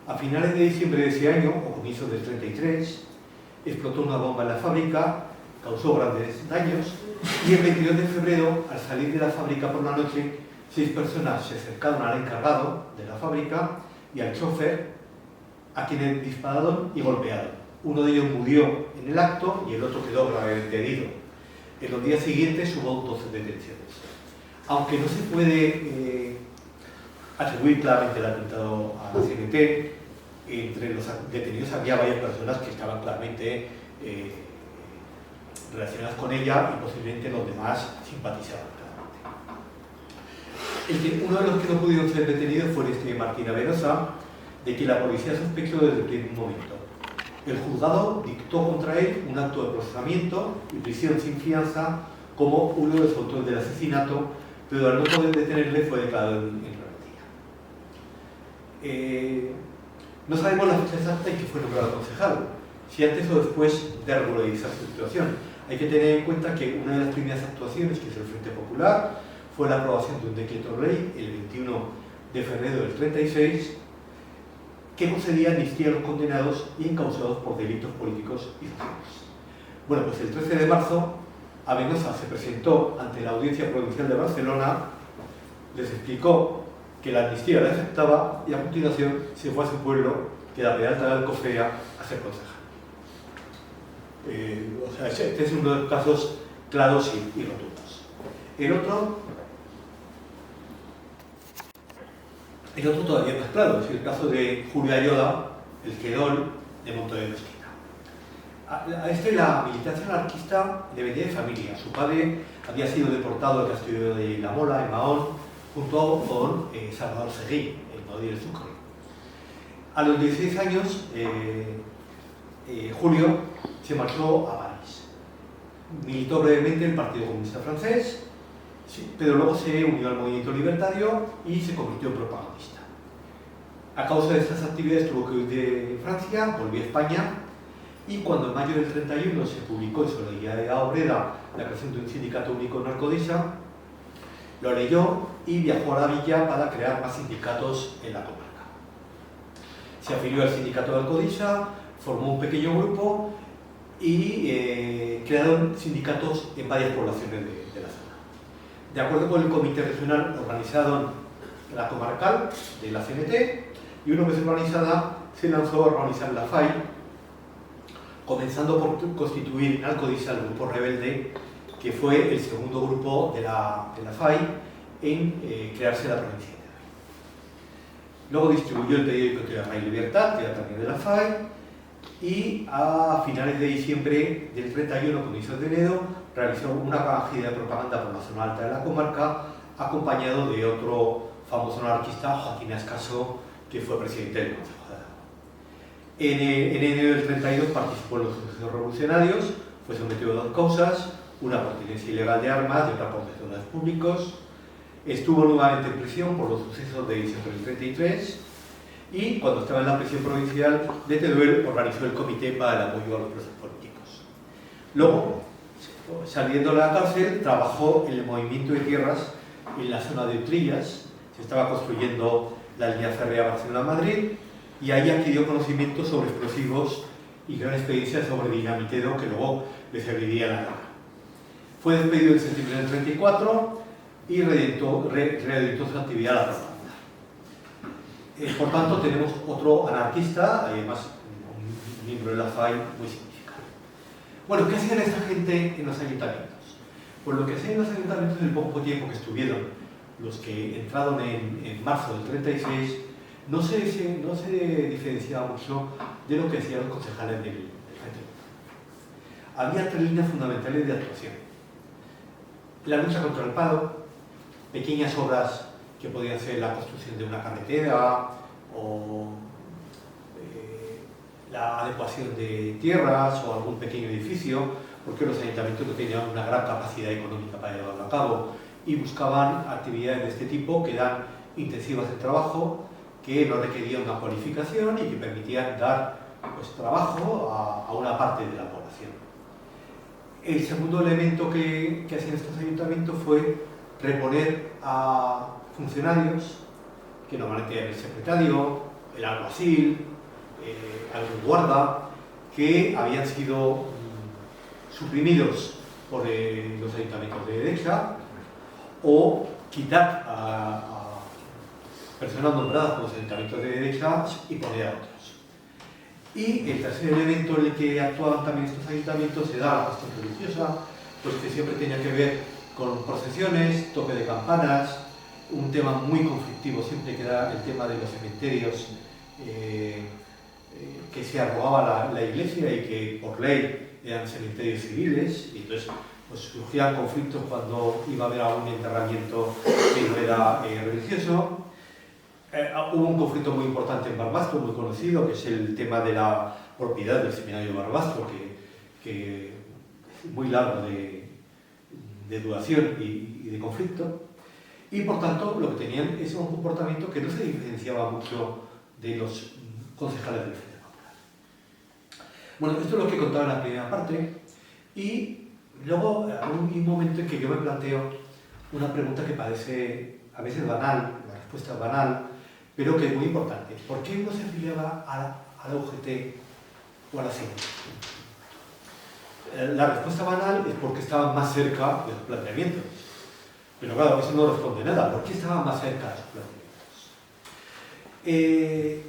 A finales de diciembre de ese año, o comienzos del 33, explotó una bomba en la fábrica, causó grandes daños, y el 22 de febrero, al salir de la fábrica por la noche, 6 personas se acercaron al encargado de la fábrica y al chofer, a quienes dispararon y golpearon. Uno de ellos murió en el acto y el otro quedó gravemente herido. En los días siguientes hubo 12 detenciones. Aunque no se puede atribuir claramente el atentado a la CNT, entre los detenidos había varias personas que estaban claramente relacionadas con ella, y posiblemente los demás simpatizaban claramente. Uno de los que no pudieron ser detenidos fue Martín Avenosa, de que la policía sospechó desde el primer momento. El juzgado dictó contra él un acto de procesamiento y prisión sin fianza como uno de los autores del asesinato, pero al no poder detenerle fue declarado en rebeldía. No sabemos la fecha exacta en que fue nombrado concejal. si antes o después de regularizar su situación. Hay que tener en cuenta que una de las primeras actuaciones que hizo el Frente Popular fue la aprobación de un decreto ley el 21 de febrero del 36 que concedía amnistía a los condenados y encausados por delitos políticos y sociales. Bueno, pues el 13 de marzo Avenosa se presentó ante la Audiencia Provincial de Barcelona, les explicó que la amnistía la aceptaba y a continuación se fue a su pueblo, que era Peralta de Alcofrea, a ser concejal. O sea, este es uno de los casos claros y rotundos. El otro todavía más claro, es el caso de Julio Ayola, el Quedol de Monte de Mesquita. A este la militancia anarquista le venía de familia. Su padre había sido deportado al castillo de La Mola, en Mahón, junto con Salvador Seguí, el Maudí del Sucre. A los 16 años, Julio se marchó a París. Militó brevemente en el Partido Comunista Francés, pero luego se unió al movimiento libertario y se convirtió en propagandista. A causa de estas actividades tuvo que huir de Francia, volvió a España y cuando en mayo del 31 se publicó en Solidaridad Obrera la creación de un sindicato único en Alcodesa, lo leyó y viajó a la villa para crear más sindicatos en la comarca. Se afilió al sindicato de Alcodesa, formó un pequeño grupo y crearon sindicatos en varias poblaciones de la zona. De acuerdo con el comité regional, organizaron la comarcal de la CNT y una vez organizada se lanzó a organizar la FAI, comenzando por constituir en Alcodesa el grupo rebelde, que fue el segundo grupo de la FAI en crearse la provincia de Teruel. Luego distribuyó el periódico Tierra y Libertad, que era también de la FAI, y a finales de diciembre del 31, con inicio de enero, realizó una gira de propaganda por la zona alta de la comarca, acompañado de otro famoso anarquista, Joaquín Ascaso, que fue presidente del Consejo de Aragón. En enero del 32 participó en los sucesos revolucionarios, fue sometido a dos causas, una por tenencia ilegal de armas y otra por desórdenes públicos. Estuvo nuevamente en prisión por los sucesos de diciembre del 33 y cuando estaba en la prisión provincial de Teruel organizó el comité para el apoyo a los presos políticos. Luego, saliendo de la cárcel, trabajó en el movimiento de tierras en la zona de Utrillas, se estaba construyendo la línea férrea Barcelona-Madrid y ahí adquirió conocimientos sobre explosivos y gran experiencia sobre dinamitero que luego le serviría a la guerra. Fue despedido en septiembre del 34 y reeditó su actividad a la propaganda. Por tanto, tenemos otro anarquista, además un miembro de la FAI muy significativo. Bueno, ¿qué hacían esta gente en los ayuntamientos? Pues lo que hacían en los ayuntamientos en el poco tiempo que estuvieron, los que entraron en marzo del 36, no se diferenciaba mucho de lo que hacían los concejales del Frente Popular. Había tres líneas fundamentales de actuación. La lucha contra el paro, pequeñas obras que podían ser la construcción de una carretera o la adecuación de tierras o algún pequeño edificio, porque los ayuntamientos no tenían una gran capacidad económica para llevarlo a cabo y buscaban actividades de este tipo que eran intensivas de trabajo, que no requerían una cualificación y que permitían dar trabajo a una parte de la población. El segundo elemento que hacían estos ayuntamientos fue reponer a funcionarios, que normalmente eran el secretario, el alguacil, algún guarda, que habían sido suprimidos por los ayuntamientos de derecha, o quitar a personas nombradas por los ayuntamientos de derecha y poner a otros. Y el tercer elemento en el que actuaban también estos ayuntamientos era la cuestión religiosa, pues que siempre tenía que ver con procesiones, toque de campanas, un tema muy conflictivo siempre que era el tema de los cementerios que se arrogaba la iglesia y que por ley eran cementerios civiles, y entonces pues, surgían conflictos cuando iba a haber algún enterramiento que no era religioso. Hubo un conflicto muy importante en Barbastro, muy conocido, que es el tema de la propiedad del seminario de Barbastro, que es muy largo de duración y de conflicto. Y por tanto, lo que tenían es un comportamiento que no se diferenciaba mucho de los concejales del Frente Popular. Bueno, esto es lo que contaba en la primera parte. Y luego hay un momento en que yo me planteo una pregunta que parece a veces banal, la respuesta es banal, pero que es muy importante. ¿Por qué uno se afiliaba a la UGT o a la CNT? La respuesta banal es porque estaban más cerca de los planteamientos. Pero claro, eso no responde nada. ¿Por qué estaban más cerca de los planteamientos?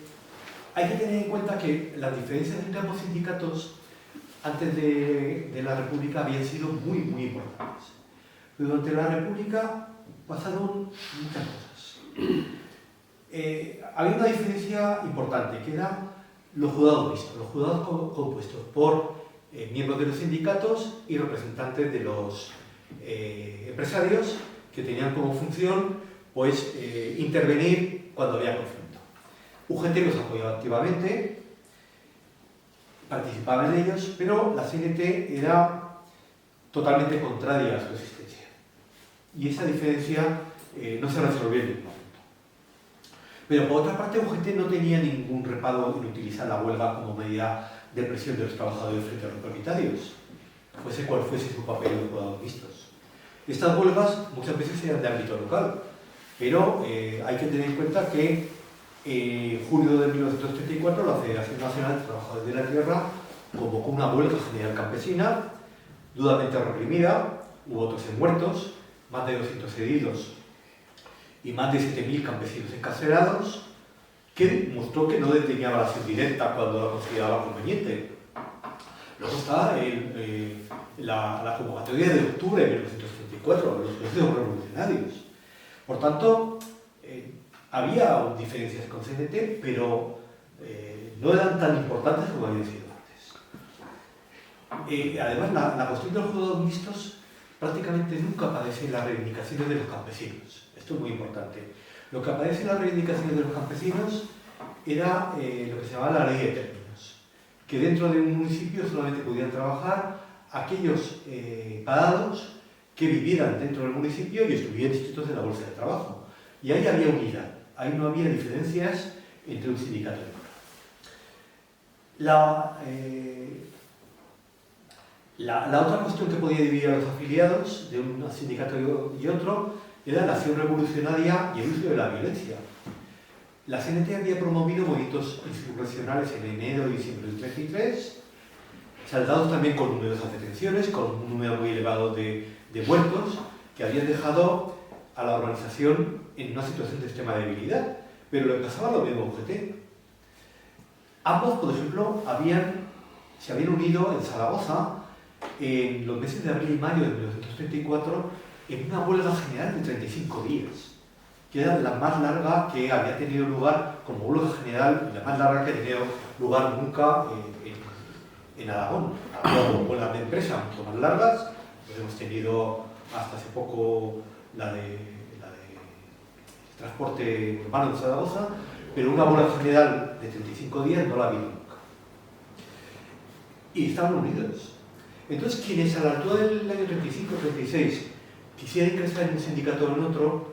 Hay que tener en cuenta que las diferencias entre ambos sindicatos antes de la República habían sido muy, muy importantes. Durante la República pasaron muchas cosas. Había una diferencia importante, que eran los juzgados mixtos, los juzgados compuestos por miembros de los sindicatos y representantes de los empresarios que tenían como función pues, intervenir cuando había conflicto. UGT los apoyaba activamente, participaba en ellos, pero la CNT era totalmente contraria a su existencia. Y esa diferencia no se resolvió en ningún momento. Pero por otra parte, UGT no tenía ningún reparo en utilizar la huelga como medida de presión de los trabajadores frente a los propietarios, fuese cual fuese su papel en los juzgados mixtos. Estas huelgas muchas veces eran de ámbito local, pero hay que tener en cuenta que en julio de 1934 la Federación Nacional de Trabajadores de la Tierra convocó una huelga general campesina, duramente reprimida, hubo 13 muertos, más de 200 heridos y más de 7.000 campesinos encarcelados, que mostró que no desdeñaba la acción directa cuando la consideraba conveniente. Luego está la convocatoria de octubre de 1934, los procesos revolucionarios. Por tanto, había diferencias con CNT, pero no eran tan importantes como habían sido antes. Además, la cuestión de los juzgados mixtos prácticamente nunca aparece en las reivindicaciones de los campesinos. Esto es muy importante. Lo que aparece en las reivindicaciones de los campesinos era lo que se llamaba la ley de términos, que dentro de un municipio solamente podían trabajar aquellos parados que vivieran dentro del municipio y estuvieran inscritos en la bolsa de trabajo. Y ahí había unidad, ahí no había diferencias entre un sindicato y otro. La otra cuestión que podía dividir a los afiliados de un sindicato y otro era la acción revolucionaria y el uso de la violencia. La CNT había promovido movimientos insurreccionales en enero y diciembre del 33, saldados también con numerosas detenciones, con un número muy elevado de muertos, que habían dejado a la organización en una situación de extrema debilidad. Pero le pasaba lo mismo a UGT. Ambos, por ejemplo, se habían unido en Zaragoza en los meses de abril y mayo de 1934 en una huelga general de 35 días, que era la más larga que había tenido lugar como huelga general, la más larga que ha tenido lugar nunca en Aragón. Había huelgas de empresa mucho más largas, pues hemos tenido hasta hace poco la de transporte urbano en Zaragoza, pero una huelga general de 35 días no la ha habido nunca. Y estaban unidos. Entonces, quienes a la altura del año 35-36 quisieran ingresar en un sindicato o en otro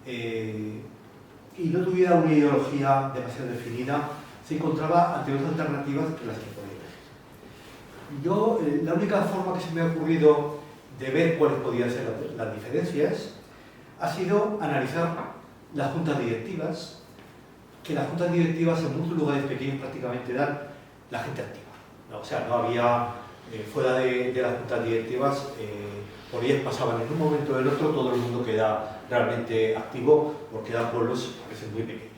y no tuviera una ideología demasiado definida, se encontraba ante otras alternativas que las que podía elegir. La única forma que se me ha ocurrido de ver cuáles podían ser las diferencias ha sido analizar las juntas directivas, que las juntas directivas en muchos lugares pequeños prácticamente eran la gente activa. O sea, no había, fuera de las juntas directivas, por ellas pasaban en un momento o en el otro todo el mundo que era realmente activo, porque eran pueblos a veces muy pequeños.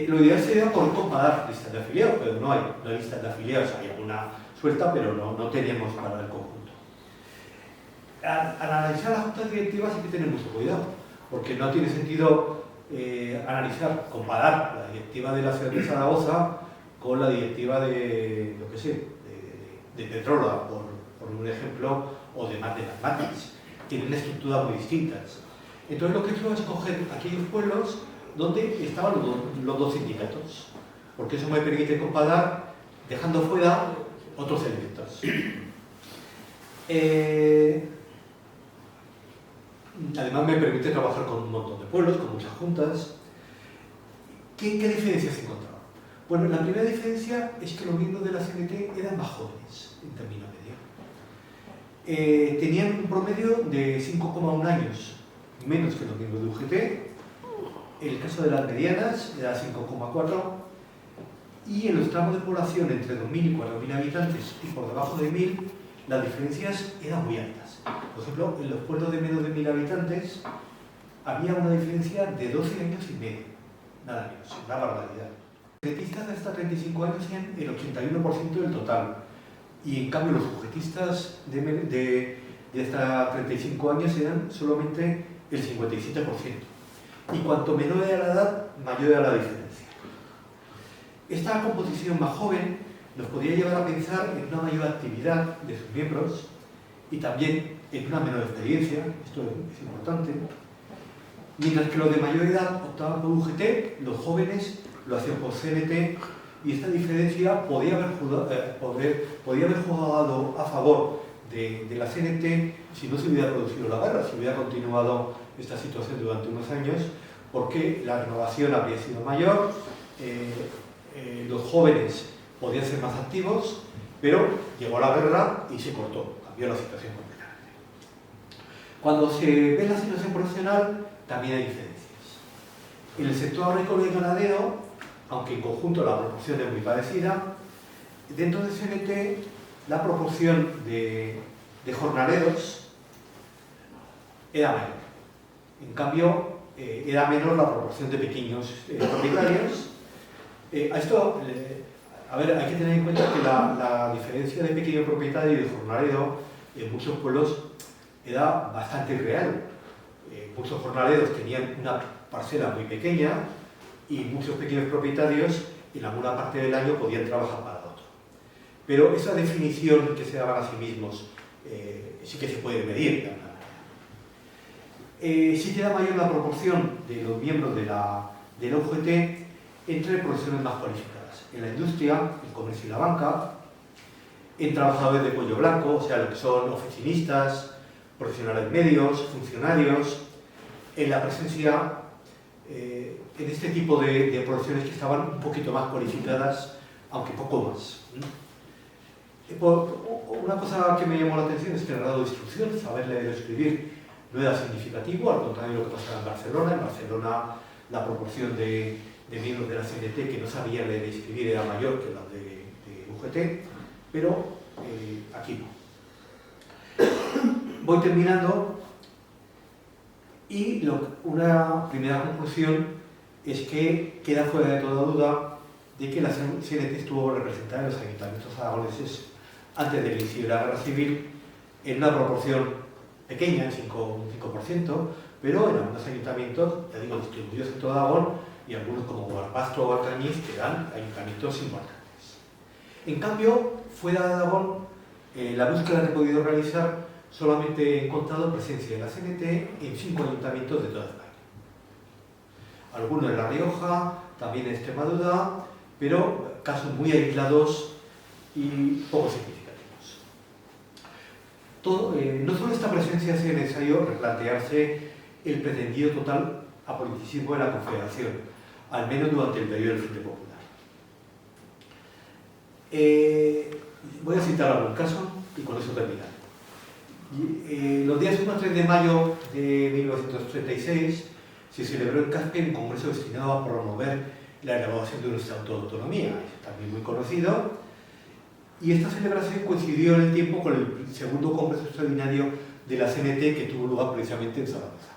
Lo ideal sería poder comparar listas de afiliados, pero no hay listas de afiliados, hay alguna suelta, pero no tenemos para el conjunto. Al analizar las juntas directivas hay que tener mucho cuidado, porque no tiene sentido comparar la directiva de la ciudad de Zaragoza con la directiva de, lo que sé, de Petrola, por un ejemplo, o de las Matis. Tienen estructuras muy distintas. Entonces lo que he hecho es coger aquellos pueblos donde estaban los dos sindicatos, porque eso me permite comparar dejando fuera otros elementos. Además me permite trabajar con un montón de pueblos, con muchas juntas. ¿Qué diferencias se encontraban? Bueno, la primera diferencia es que los miembros de la CNT eran más jóvenes, en término medio. Tenían un promedio de 5,1 años menos que los miembros de UGT. En el caso de las medianas era 5,4, y en los tramos de población entre 2.000 y 4.000 habitantes y por debajo de 1.000, las diferencias eran muy altas. Por ejemplo, en los pueblos de menos de 1.000 habitantes había una diferencia de 12 años y medio, nada menos, una barbaridad. Los sujetistas de hasta 35 años eran el 81% del total, y en cambio los sujetistas de hasta 35 años eran solamente el 57%. Y cuanto menor era la edad, mayor era la diferencia. Esta composición más joven nos podría llevar a pensar en una mayor actividad de sus miembros y también en una menor experiencia, esto es importante. Mientras que los de mayor edad optaban por UGT, los jóvenes lo hacían por CNT, y esta diferencia podía haber jugado a favor de la CNT si no se hubiera producido la guerra, si hubiera continuado esta situación durante unos años, porque la renovación habría sido mayor, los jóvenes podían ser más activos, pero llegó la guerra y se cortó, cambió la situación completamente. Cuando se ve la situación profesional, también hay diferencias. En el sector agrícola y ganadero, aunque en conjunto la proporción es muy parecida, dentro de CNT la proporción de jornaleros era mayor. En cambio, era menor la proporción de pequeños propietarios. Hay que tener en cuenta que la diferencia de pequeño propietario y de jornalero en muchos pueblos era bastante real. Muchos jornaleros tenían una parcela muy pequeña y muchos pequeños propietarios en alguna parte del año podían trabajar para otro. Pero esa definición que se daban a sí mismos sí que se puede medir de alguna manera. Sí que era mayor la proporción de los miembros de la UGT entre profesiones más cualificadas. En la industria, el comercio y la banca, en trabajadores de cuello blanco, o sea, lo que son oficinistas, profesionales medios, funcionarios, en la presencia en este tipo de profesiones que estaban un poquito más cualificadas, aunque poco más. Una cosa que me llamó la atención es que el grado de instrucción, saber leer o escribir, no era significativo, al contrario de lo que pasaba en Barcelona. En Barcelona la proporción de miembros de la CNT que no sabían leer y escribir era mayor que la de UGT, pero aquí no. Voy terminando, y una primera conclusión es que queda fuera de toda duda de que la CNT estuvo representada en los ayuntamientos aragoneses antes del inicio de la guerra civil en una proporción pequeña, un 5%, pero en algunos ayuntamientos, ya digo, distribuidos en todo Aragón, y algunos como Barbastro o Alcañiz, que eran ayuntamientos importantes. En cambio, fuera de Aragón, la búsqueda que he podido realizar, solamente he encontrado presencia de la CNT en 5 ayuntamientos de toda España. Algunos en La Rioja, también en Extremadura, pero casos muy aislados y poco significativos. No solo esta presencia hace necesario replantearse el pretendido total apoliticismo de la Confederación, al menos durante el periodo del Frente Popular. Voy a citar algún caso y con eso terminar. Los días 1 y 3 de mayo de 1936 se celebró en Caspe un congreso destinado a promover la elaboración de un estatuto de autonomía, es también muy conocido, y esta celebración coincidió en el tiempo con el segundo congreso extraordinario de la CNT que tuvo lugar precisamente en Zaragoza.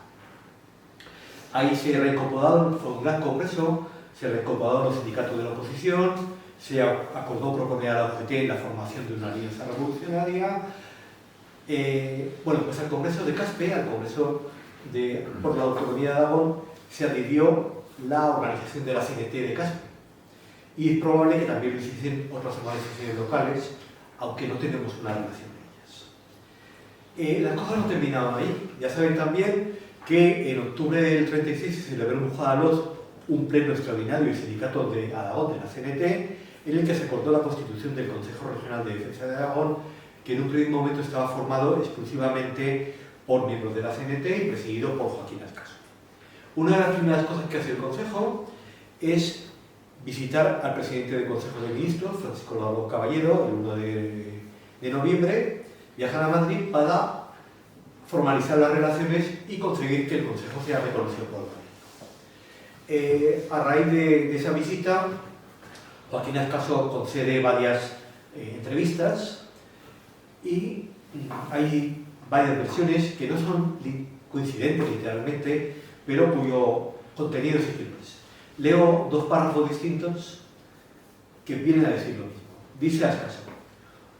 Ahí se reincorporaron, fue un gran congreso, se reincorporaron los sindicatos de la oposición, se acordó proponer a la UGT la formación de una alianza revolucionaria. Pues al Congreso de Caspe, al Congreso por la Autonomía de Aragón, se adhirió la organización de la CNT de Caspe. Y es probable que también lo hiciesen otras organizaciones locales, aunque no tenemos una relación de ellas. Las cosas no terminaban ahí. Ya saben también que en octubre del 36 se celebró en Guadalajara un pleno extraordinario del sindicato de Aragón, de la CNT, en el que se acordó la constitución del Consejo Regional de Defensa de Aragón, que en un primer momento estaba formado exclusivamente por miembros de la CNT y presidido por Joaquín Ascaso. Una de las primeras cosas que hace el Consejo es visitar al presidente del Consejo de Ministros, Francisco Lauro Caballero, el 1 de noviembre, viajar a Madrid para formalizar las relaciones y conseguir que el Consejo sea reconocido por el Parlamento. A raíz de esa visita, Joaquín Ascaso concede varias entrevistas y hay varias versiones que no son coincidentes literalmente, pero cuyo contenido es equilibrado. Leo dos párrafos distintos que vienen a decir lo mismo. Dice Ascaso: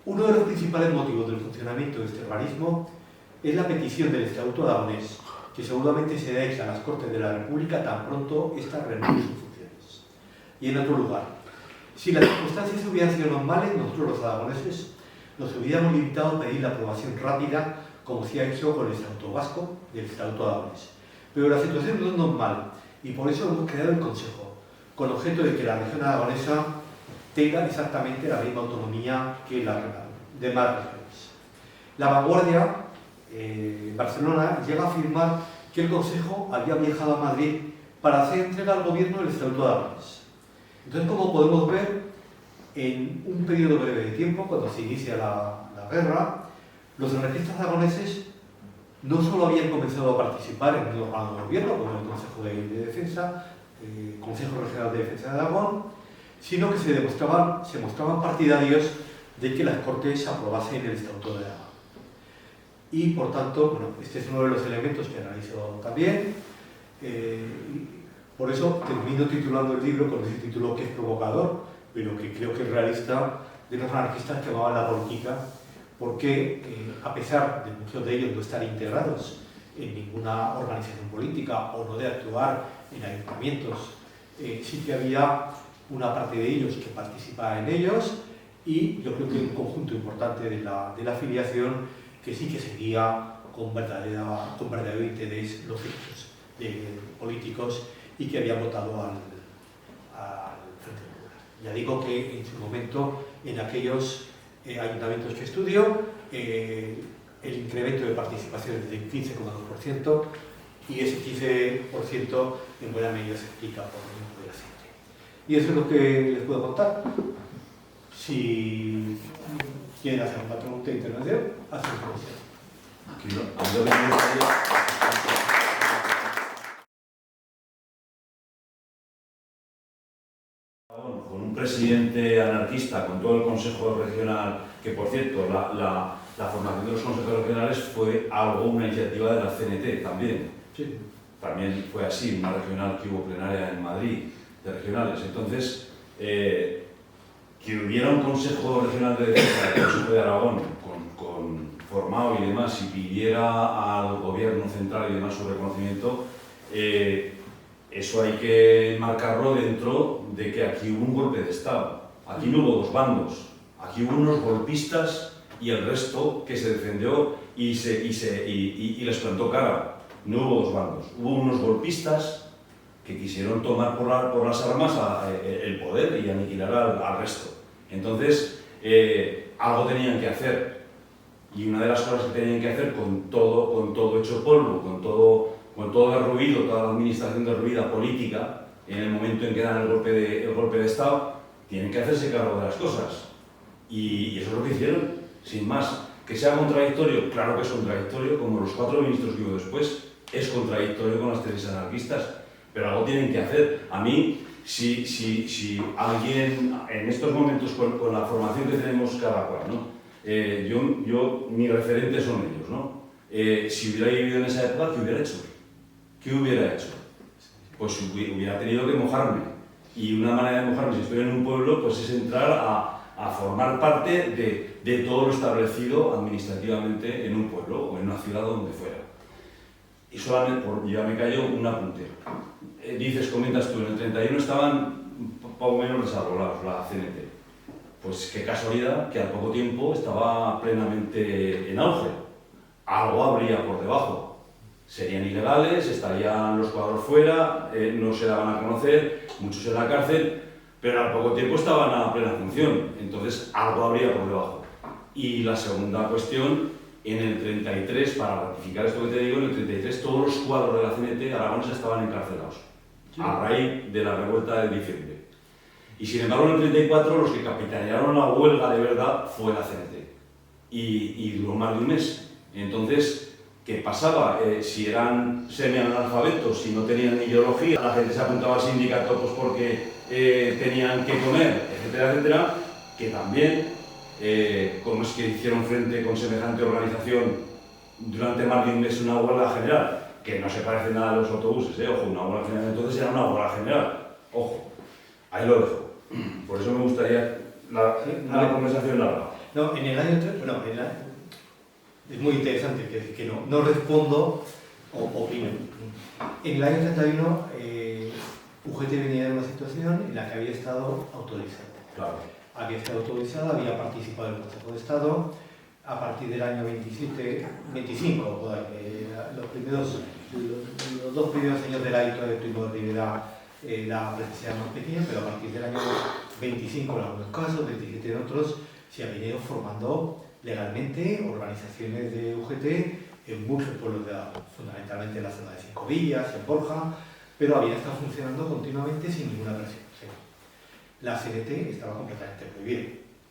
uno de los principales motivos del funcionamiento de este organismo es la petición del Estatuto Aragonés, que seguramente se deja a las Cortes de la República tan pronto ésta reanude sus funciones. Y en otro lugar: si las circunstancias hubieran sido normales, nosotros los aragoneses nos hubiéramos limitado a pedir la aprobación rápida, como se ha hecho con el Estatuto Vasco y el Estatuto Aragonés. Pero la situación no es normal y por eso hemos creado el Consejo, con objeto de que la región aragonesa tenga exactamente la misma autonomía que las demás regiones. La Vanguardia, Barcelona, llega a afirmar que el Consejo había viajado a Madrid para hacer entrega al gobierno del Estatuto de Aragonés. Entonces, como podemos ver, en un periodo breve de tiempo, cuando se inicia la guerra, los anarquistas aragoneses no solo habían comenzado a participar en un órgano de gobierno, como el Consejo de Defensa, Consejo Regional de Defensa de Aragón, sino que se mostraban partidarios de que las Cortes aprobasen el Estatuto de Aragón. Y, por tanto, bueno, este es uno de los elementos que analizo también. Por eso termino titulando el libro con ese título que es provocador, pero que creo que es realista, de los anarquistas que amaban la política, porque a pesar de muchos de ellos no estar integrados en ninguna organización política o no de actuar en ayuntamientos, sí que había una parte de ellos que participaba en ellos, y yo creo que un conjunto importante de la afiliación que sí que seguía con verdadero interés los hechos políticos y que había votado al Frente Popular. Ya digo que en su momento, en aquellos ayuntamientos que estudio, el incremento de participación es del 15,2%, y ese 15% en buena medida se explica por el número de la gente. Y eso es lo que les puedo contar. Si quieren hacer una pregunta de intervención, hacen su con un presidente anarquista, con todo el Consejo Regional, que por cierto, la formación de los consejos regionales fue una iniciativa de la CNT también. Sí. También fue así, una regional que hubo plenaria en Madrid, de regionales. Entonces, que hubiera un Consejo Regional de Defensa, el Consejo de Aragón, formado y demás, y pidiera al gobierno central y demás su reconocimiento, eso hay que marcarlo dentro de que aquí hubo un golpe de Estado. Aquí no hubo dos bandos, aquí hubo unos golpistas y el resto que se defendió y les plantó cara. No hubo dos bandos, hubo unos golpistas que quisieron tomar por las armas el poder y aniquilar al resto. Entonces, algo tenían que hacer. Y una de las cosas que tenían que hacer con todo hecho polvo, con todo derruido, toda la administración derruida política, en el momento en que dan el golpe de Estado, tienen que hacerse cargo de las cosas. Y eso es lo que hicieron, sin más. Que sea contradictorio, claro que es contradictorio, como los 4 ministros que hubo después, es contradictorio con las tesis anarquistas, pero algo tienen que hacer. A mí, si alguien, en estos momentos, con la formación que tenemos cada cual, ¿no? Mi referente son ellos, ¿no? Si hubiera vivido en esa época, ¿qué hubiera hecho? ¿Qué hubiera hecho? Pues hubiera tenido que mojarme. Y una manera de mojarme, si estoy en un pueblo, pues es entrar a formar parte de todo lo establecido administrativamente en un pueblo o en una ciudad donde fuera. Y solamente, ya me callo, un apunte. Comentas tú, en el 31 estaban poco menos desarrollados la CNT. Pues qué casualidad que al poco tiempo estaba plenamente en auge. Algo habría por debajo. Serían ilegales, estarían los cuadros fuera, no se daban a conocer, muchos en la cárcel, pero al poco tiempo estaban a plena función. Entonces algo habría por debajo. Y la segunda cuestión, en el 33, para ratificar esto que te digo, en el 33 todos los cuadros de la CNT aragoneses estaban encarcelados, sí, a raíz de la revuelta de diciembre. Y sin embargo, en el 34 los que capitanearon la huelga de verdad fue la CNT. Y duró más de un mes. Entonces, ¿qué pasaba? Si eran semi-analfabetos, si no tenían ideología, la gente se apuntaba al sindicato pues porque tenían que comer, etcétera, etcétera, que también, como es que hicieron frente con semejante organización durante más de un mes una huelga general, que no se parece nada a los autobuses, ojo, una huelga general entonces era una huelga general, ojo, ahí lo dejo. Por eso me gustaría una conversación larga. No, en el año 3, bueno, es muy interesante que no respondo o opino. En el año 31, UGT venía de una situación en la que había estado autorizada. Claro. Había estado autorizada, había participado en el Consejo de Estado. A partir del año 25, los 2 primeros años del AITO de Primo de Rivera, la presencia era más pequeña, pero a partir del año 25 en algunos casos, 27 en otros, se han venido formando legalmente organizaciones de UGT en muchos pueblos de Aragón, fundamentalmente en la zona de Cinco Villas, en Borja, pero habían estado funcionando continuamente sin ninguna presión. La CNT estaba completamente prohibida.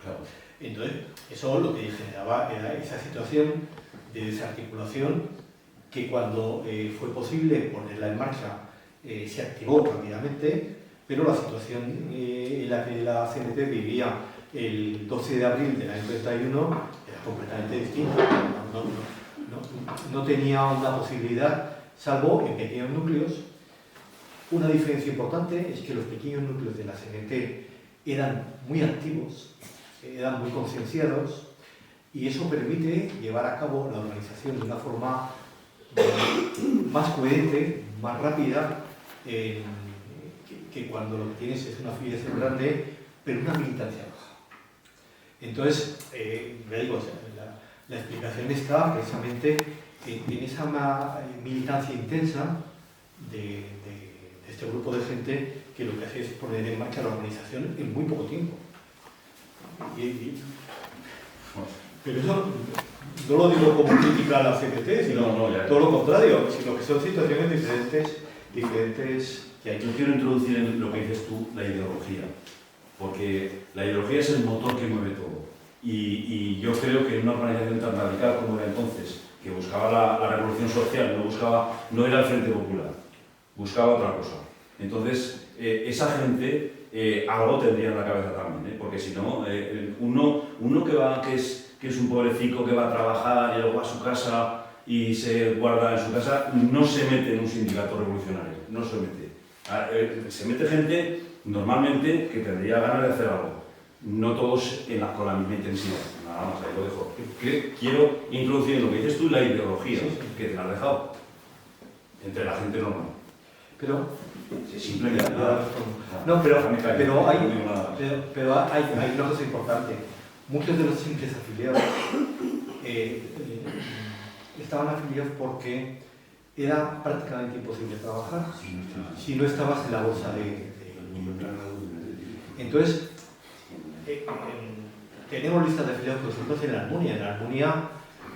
Claro. Entonces, eso lo que generaba era esa situación de desarticulación que cuando fue posible ponerla en marcha se activó rápidamente, pero la situación en la que la CNT vivía el 12 de abril del año 31 era completamente distinta. No tenía una posibilidad, salvo en pequeños núcleos. Una diferencia importante es que los pequeños núcleos de la CNT eran muy activos, eran muy concienciados, y eso permite llevar a cabo la organización de una forma más coherente, más rápida, que cuando lo que tienes es una afiliación grande, pero una militancia baja. Entonces, le digo, la explicación está precisamente en esa militancia intensa de este grupo de gente que lo que hace es poner en marcha la organización en muy poco tiempo. Pero eso no lo digo como crítica a la CNT, sino todo lo contrario, sino que son situaciones diferentes que hay. Yo quiero introducir en lo que dices tú la ideología, porque la ideología es el motor que mueve todo. Y yo creo que en una organización tan radical como era entonces, que buscaba la revolución social, no era el Frente Popular, buscaba otra cosa. Entonces, esa gente algo tendría en la cabeza también, porque si no, uno que es un pobrecito que va a trabajar y luego va a su casa y se guarda en su casa, no se mete en un sindicato revolucionario, no se mete. Se mete gente normalmente que tendría ganas de hacer algo, no todos con la misma intensidad, nada más, ahí lo dejo. Quiero introducir en lo que dices tú la ideología, que te la has dejado entre la gente normal. Pero simplemente no, pero hay una cosa importante. Muchos de los simples afiliados estaban afiliados porque era prácticamente imposible trabajar si no estabas en la bolsa de entonces, tenemos listas de afiliados nosotros en la Almunia. En la Almunia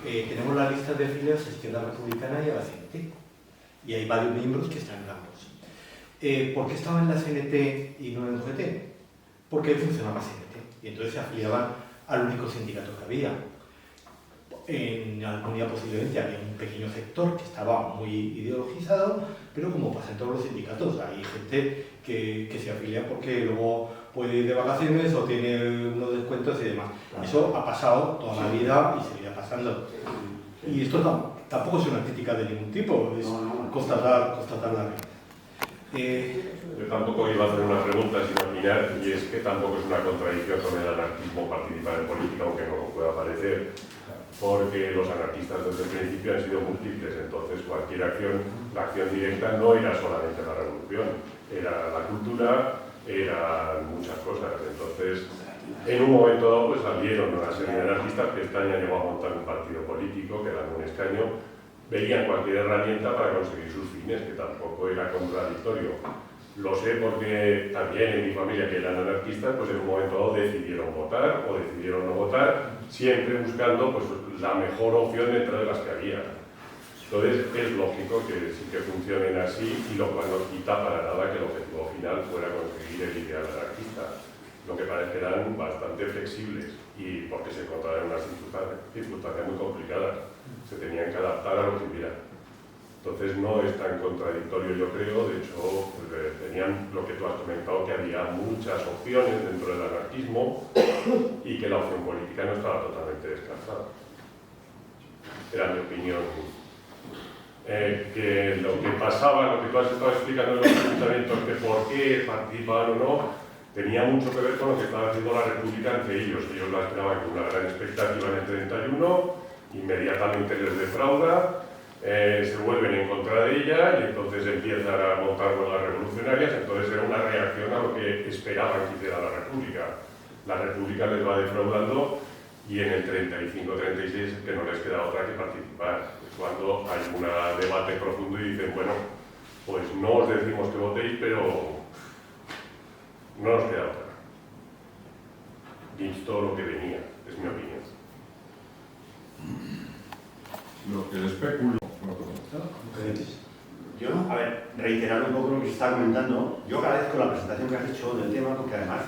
tenemos la lista de afiliados a Izquierda Republicana y a la CNT. Y hay varios miembros que están en ambos. ¿Por qué estaban en la CNT y no en UGT? Porque funcionaba la CNT. Y entonces se afiliaban al único sindicato que había. En la Almunia posiblemente había un pequeño sector que estaba muy ideologizado, pero como pasa en todos los sindicatos, hay gente que se afilia porque luego puede ir de vacaciones o tiene unos descuentos y demás. Eso ha pasado toda la vida y seguirá pasando. Y esto tampoco es una crítica de ningún tipo, es constatar la realidad. Yo tampoco iba a hacer una pregunta sino opinar, y es que tampoco es una contradicción con el anarquismo participar en política, aunque no lo pueda parecer, porque los anarquistas desde el principio han sido múltiples, entonces cualquier acción, la acción directa no era solamente la revolución, era la cultura, eran muchas cosas. Entonces, en un momento dado pues salieron una serie de anarquistas que España llegó a montar un partido político, que dan un escaño, veían cualquier herramienta para conseguir sus fines, que tampoco era contradictorio. Lo sé porque también en mi familia, que eran anarquistas, pues en un momento dado decidieron votar o decidieron no votar, siempre buscando pues, la mejor opción entre las que había. Entonces es lógico que sí que funcionen así, y lo cual no quita para nada que el objetivo final final fuera conseguir el ideal anarquista. Lo que parece que eran bastante flexibles y porque se encontraban en unas circunstancias muy complicadas. Se tenían que adaptar a lo que hubiera. Entonces no es tan contradictorio, yo creo. De hecho, tenían lo que tú has comentado, que había muchas opciones dentro del anarquismo y que la opción política no estaba totalmente descartada. Era mi opinión. Que lo que pasaba, lo que tú has estado explicando en los ayuntamientos, que por qué participaban o no, tenía mucho que ver con lo que estaba haciendo la República entre ellos. Ellos la esperaban con una gran expectativa en el 31, inmediatamente les defrauda, se vuelven en contra de ella y entonces empiezan a montar huelgas revolucionarias. Entonces era una reacción a lo que esperaban que hiciera la República. La República les va defraudando y en el 35-36 que no les queda otra que participar. Es cuando hay un debate profundo y dicen, bueno, pues no os decimos que votéis, pero no nos queda otra. Visto lo que venía, es mi opinión. Lo que especulo. Yo, a ver, reiterar un poco lo que se está comentando. Yo agradezco la presentación que has hecho del tema porque además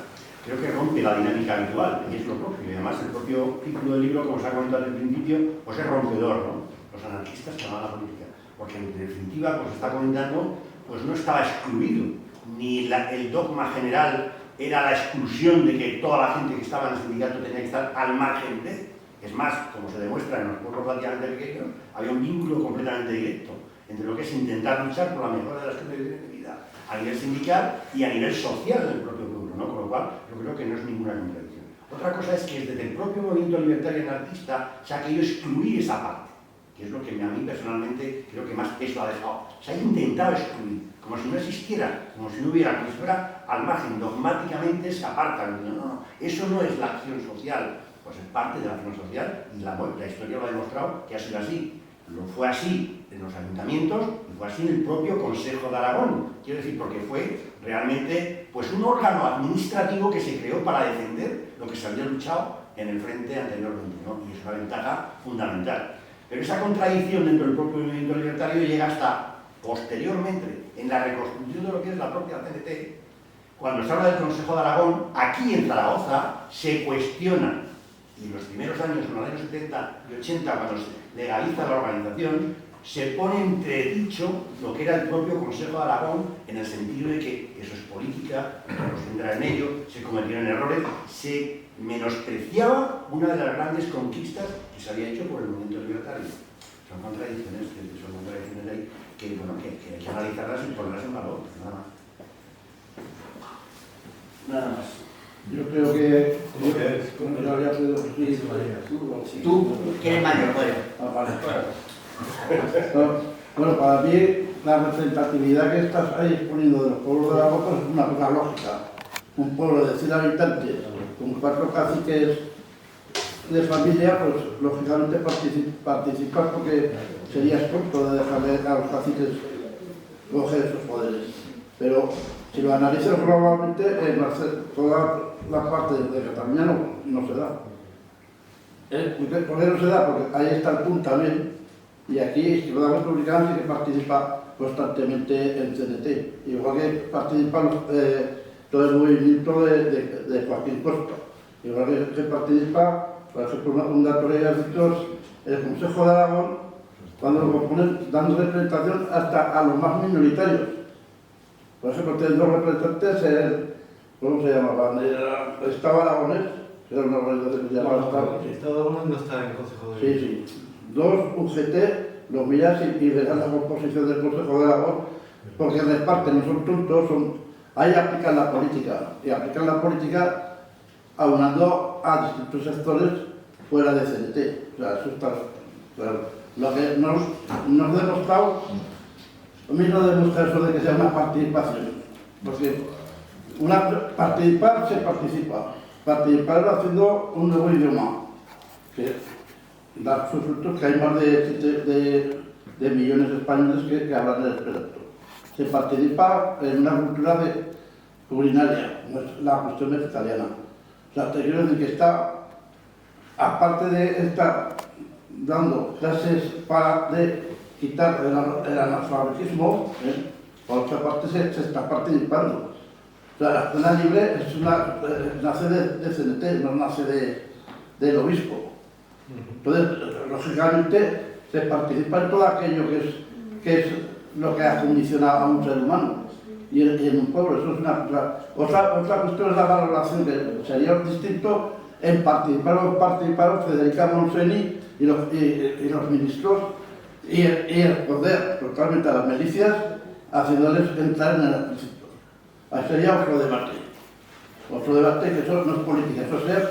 creo que rompe la dinámica habitual, y es lo propio. Y además el propio título del libro, como se ha comentado al principio, pues es rompedor, ¿no? Los anarquistas que aman la política. Porque en definitiva, como se está comentando, pues no estaba excluido. Ni el dogma general era la exclusión de que toda la gente que estaba en el sindicato tenía que estar al margen de. Es más, como se demuestra en los pueblos relativamente pequeños, había un vínculo completamente directo entre lo que es intentar luchar por la mejora de las condiciones de vida a nivel sindical y a nivel social del propio pueblo, ¿no? Con lo cual, yo creo que no es ninguna contradicción. Otra cosa es que desde el propio movimiento libertario anarquista se ha querido excluir esa parte, que es lo que a mí personalmente creo que más peso ha dejado. Se ha intentado excluir, como si no existiera, como si no hubiera, como si fuera al margen, dogmáticamente se apartan. No, eso no es la acción social. Pues es parte de la acción social y la historia lo ha demostrado que ha sido así. Lo fue así en los ayuntamientos y fue así en el propio Consejo de Aragón. Quiero decir, porque fue realmente pues, un órgano administrativo que se creó para defender lo que se había luchado en el frente anteriormente, ¿no? Y es una ventaja fundamental. Pero esa contradicción dentro del propio movimiento libertario llega hasta posteriormente, en la reconstrucción de lo que es la propia CNT, cuando se habla del Consejo de Aragón, aquí en Zaragoza se cuestiona. Y en los primeros años, en los años 70 y 80, cuando se legaliza la organización, se pone entredicho lo que era el propio Consejo de Aragón, en el sentido de que eso es política, no nos entra en ello, se cometieron errores, se menospreciaba una de las grandes conquistas que se había hecho por el movimiento libertario. Son contradicciones ahí que, bueno, que hay que analizarlas y ponerlas en valor, nada más. Nada más. Yo creo que como ya había sido Tú, que eres mayor, bueno. Vale. Bueno, para mí la representatividad que estás ahí exponiendo de los pueblos de Aragón es una cosa lógica. Un pueblo de 100 habitantes con 4 caciques de familia, pues lógicamente participas porque serías tonto de dejarle a los caciques coger esos poderes. Pero si lo analizas globalmente, en toda la parte de Cataluña no se da. ¿Por qué no se da? Porque ahí está el punto también. Y aquí Izquierda Republicana sí que participa constantemente en CNT. Igual que participa todo el movimiento de Joaquín Costa. Igual que participa, por ejemplo, un dato de el Consejo de Aragón, cuando lo ponen dando representación hasta a los más minoritarios. Por ejemplo, tienen 2 representantes, ¿cómo se llamaban? El Estado aragonés, que era una organización que se llamaba Estado. El Estado aragonés no está en el Consejo de... Sí. 2 UGT, los miras y verán la composición del Consejo de Aragón, porque reparten, no son tontos, ahí aplican la política. Y aplican la política aunando a distintos sectores fuera de CNT. O sea, eso está claro. Lo que nos ha demostrado, a mí no demuestra eso de que sea una participación, porque participar se participa. Participar haciendo un nuevo idioma, que da sus frutos, que hay más de millones de españoles que hablan el esperanto. Se participa en una cultura culinaria, como es la cuestión vegetariana. O sea, te quiero decir que está, aparte de estar dando clases para quitar el analfabetismo, por otra parte se está participando. O sea, la escuela libre es nace de CNT, no nace del obispo. Entonces, lógicamente, se participa en todo aquello que es lo que ha condicionado a un ser humano. Y en un pueblo, eso es una cosa. Otra cuestión es la valoración, que sería distinto en participaron Federica Montseny y los ministros y el poder totalmente a las milicias, haciéndoles entrar en el ejército. Ahí sería otro debate. Otro debate que eso no es política, eso es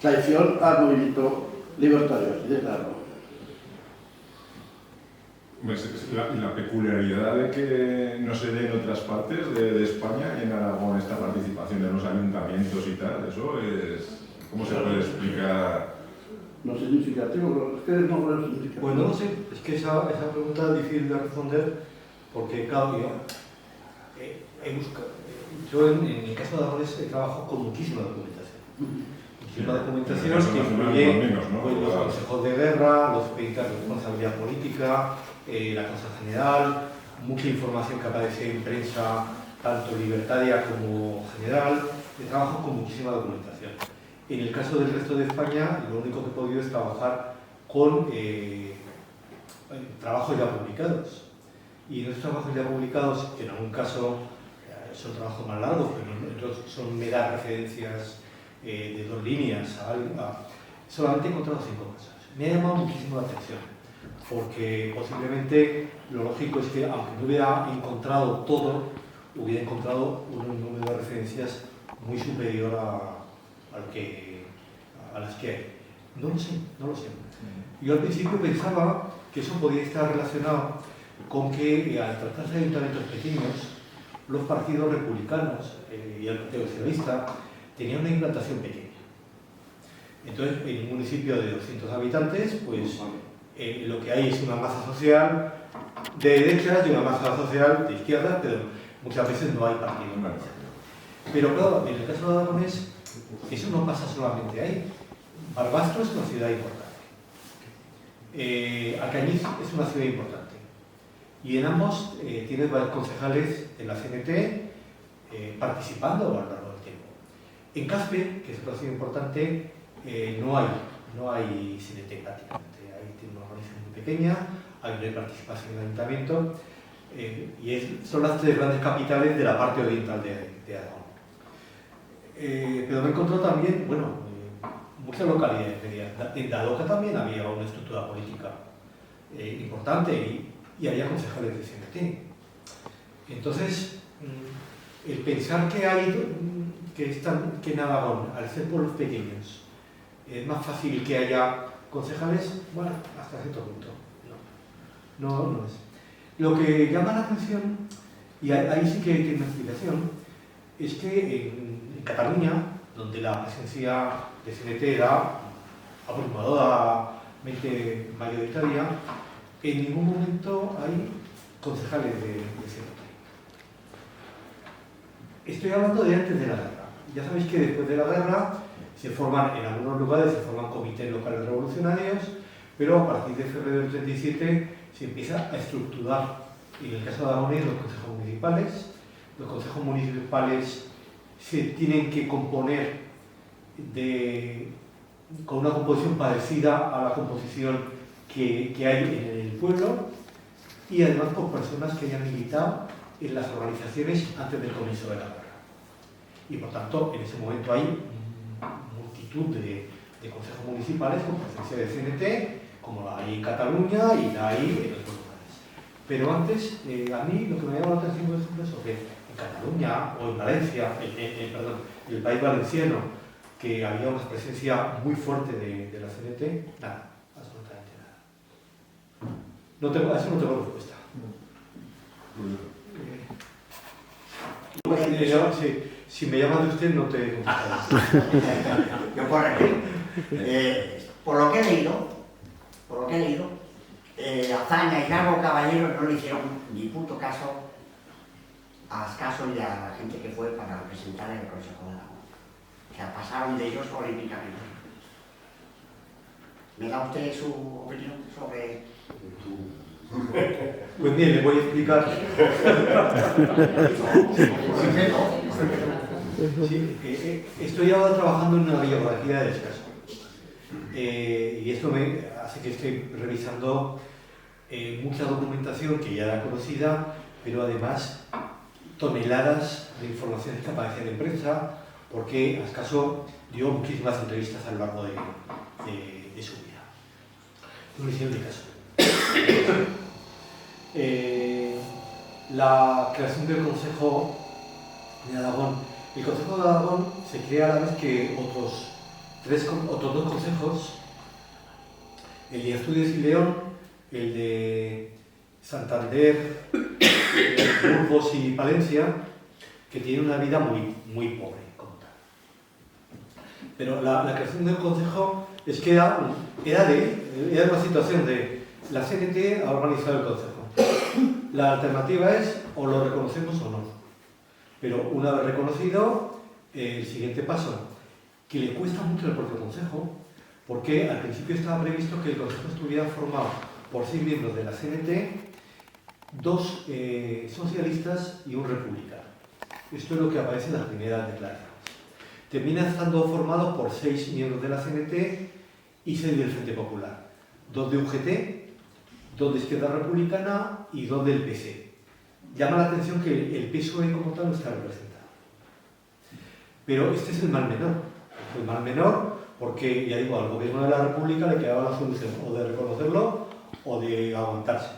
traición al movimiento libertario, así de claro. La peculiaridad de que no se dé en otras partes de España y en Aragón esta participación de los ayuntamientos y tal, eso es... ¿Cómo se puede explicar? Lo significativo, es que no lo significativo. Pues no lo sé, es que esa pregunta es difícil de responder porque, claro, yo en el caso de Aragones trabajo con muchísima documentación. Muchísima documentación que incluye pues, los consejos de guerra, los expedientes de responsabilidad política, la Cosa General, mucha información que aparece en prensa, tanto libertaria como general. Trabajo con muchísima documentación. En el caso del resto de España, lo único que he podido es trabajar con trabajos ya publicados. Y en esos trabajos ya publicados, que en algún caso son trabajos más largos, pero en otros son meras referencias de 2 líneas, solamente he encontrado 5 cosas. Me ha llamado muchísimo la atención, porque posiblemente lo lógico es que, aunque no hubiera encontrado todo, hubiera encontrado un número de referencias muy superior a las que hay. No lo sé, no lo sé. Yo al principio pensaba que eso podía estar relacionado con que al tratarse de ayuntamientos pequeños, los partidos republicanos y el Partido Socialista tenían una implantación pequeña. Entonces, en un municipio de 200 habitantes, pues lo que hay es una masa social de derechas y una masa social de izquierdas, pero muchas veces no hay partido. Pero claro, en el caso de Aragonés, eso no pasa solamente ahí. Barbastro es una ciudad importante. Alcañiz es una ciudad importante. Y en ambos tienes varios concejales de la CNT participando a lo largo del tiempo. En Caspe, que es otra ciudad importante, no hay CNT prácticamente. Ahí tiene una organización muy pequeña, hay una participación en el ayuntamiento y son las 3 grandes capitales de la parte oriental de Aragón. Pero me encontró también, bueno, muchas localidades. En Daroca también había una estructura política importante y había concejales de CNT. Entonces, el pensar que en Aragón, al ser pueblos pequeños, es más fácil que haya concejales, bueno, hasta cierto punto. No es. Lo que llama la atención, y ahí sí que tiene una explicación, es que en Cataluña, donde la presencia de CNT era abrumadoramente mayoritaria, en ningún momento hay concejales de CNT. Estoy hablando de antes de la guerra. Ya sabéis que después de la guerra se forman, en algunos lugares se forman comités locales revolucionarios, pero a partir de febrero del 37 se empieza a estructurar, en el caso de Aragonés, los consejos municipales. Los consejos municipales se tienen que componer con una composición parecida a la composición que hay en el pueblo y además por personas que hayan militado en las organizaciones antes del comienzo de la guerra. Y por tanto, en ese momento hay multitud de consejos municipales con presencia de CNT, como la hay en Cataluña y la hay en otros lugares. Pero antes, a mí lo que me llama la atención, por ejemplo, es que en Cataluña o en Valencia, el País Valenciano, que había una presencia muy fuerte de la CNT, nada, absolutamente nada. A eso no tengo respuesta. Si me llamas de usted, no te contestaré. Yo por aquí, por lo que he leído, Azaña y Largo Caballero no le hicieron ni puto caso a Ascaso y a la gente que fue para representar el Consejo de Aragón. O sea, pasaron de ellos olímpicamente. ¿Me da usted su opinión sobre Pues bien, le voy a explicar. Sí, estoy ahora trabajando en una biografía de Escaso. Y esto me hace que estoy revisando mucha documentación que ya era conocida, pero además toneladas de informaciones que aparecen en prensa, porque Ascaso dio muchísimas entrevistas a lo largo de su vida. No le hicieron ni caso. La creación del Consejo de Aragón. El Consejo de Aragón se crea a la vez que otros dos consejos, el de Asturias y León, el de Santander, Burgos y Palencia, que tienen una vida muy pobre como tal. Pero la creación del Consejo es que era una situación de la CNT ha organizado el Consejo. La alternativa es o lo reconocemos o no. Pero una vez reconocido, el siguiente paso, que le cuesta mucho al propio Consejo, porque al principio estaba previsto que el Consejo estuviera formado por 6 miembros de la CNT, 2 socialistas y un republicano. Esto es lo que aparece en las primeras declaraciones. Termina estando formado por 6 miembros de la CNT y 6 del Frente Popular. 2 de UGT, 2 de Izquierda Republicana y 2 del PSE. Llama la atención que el PSOE como tal no está representado. Pero este es el mal menor. El mal menor porque, ya digo, al gobierno de la República le quedaba la solución o de reconocerlo o de aguantarse.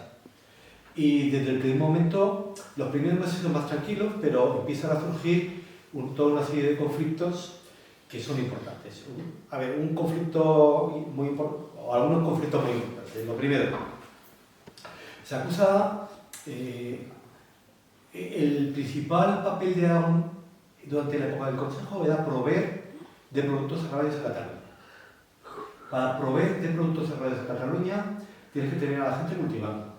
Y desde el primer momento, los primeros meses son más tranquilos, pero empiezan a surgir toda una serie de conflictos que son importantes. A ver, un conflicto muy importante, o algunos conflictos muy importantes. Lo primero, se acusa el principal papel de Aragón durante la época del Consejo era proveer de productos agrarios a Cataluña. Para proveer de productos agrarios a Cataluña tienes que tener a la gente cultivando.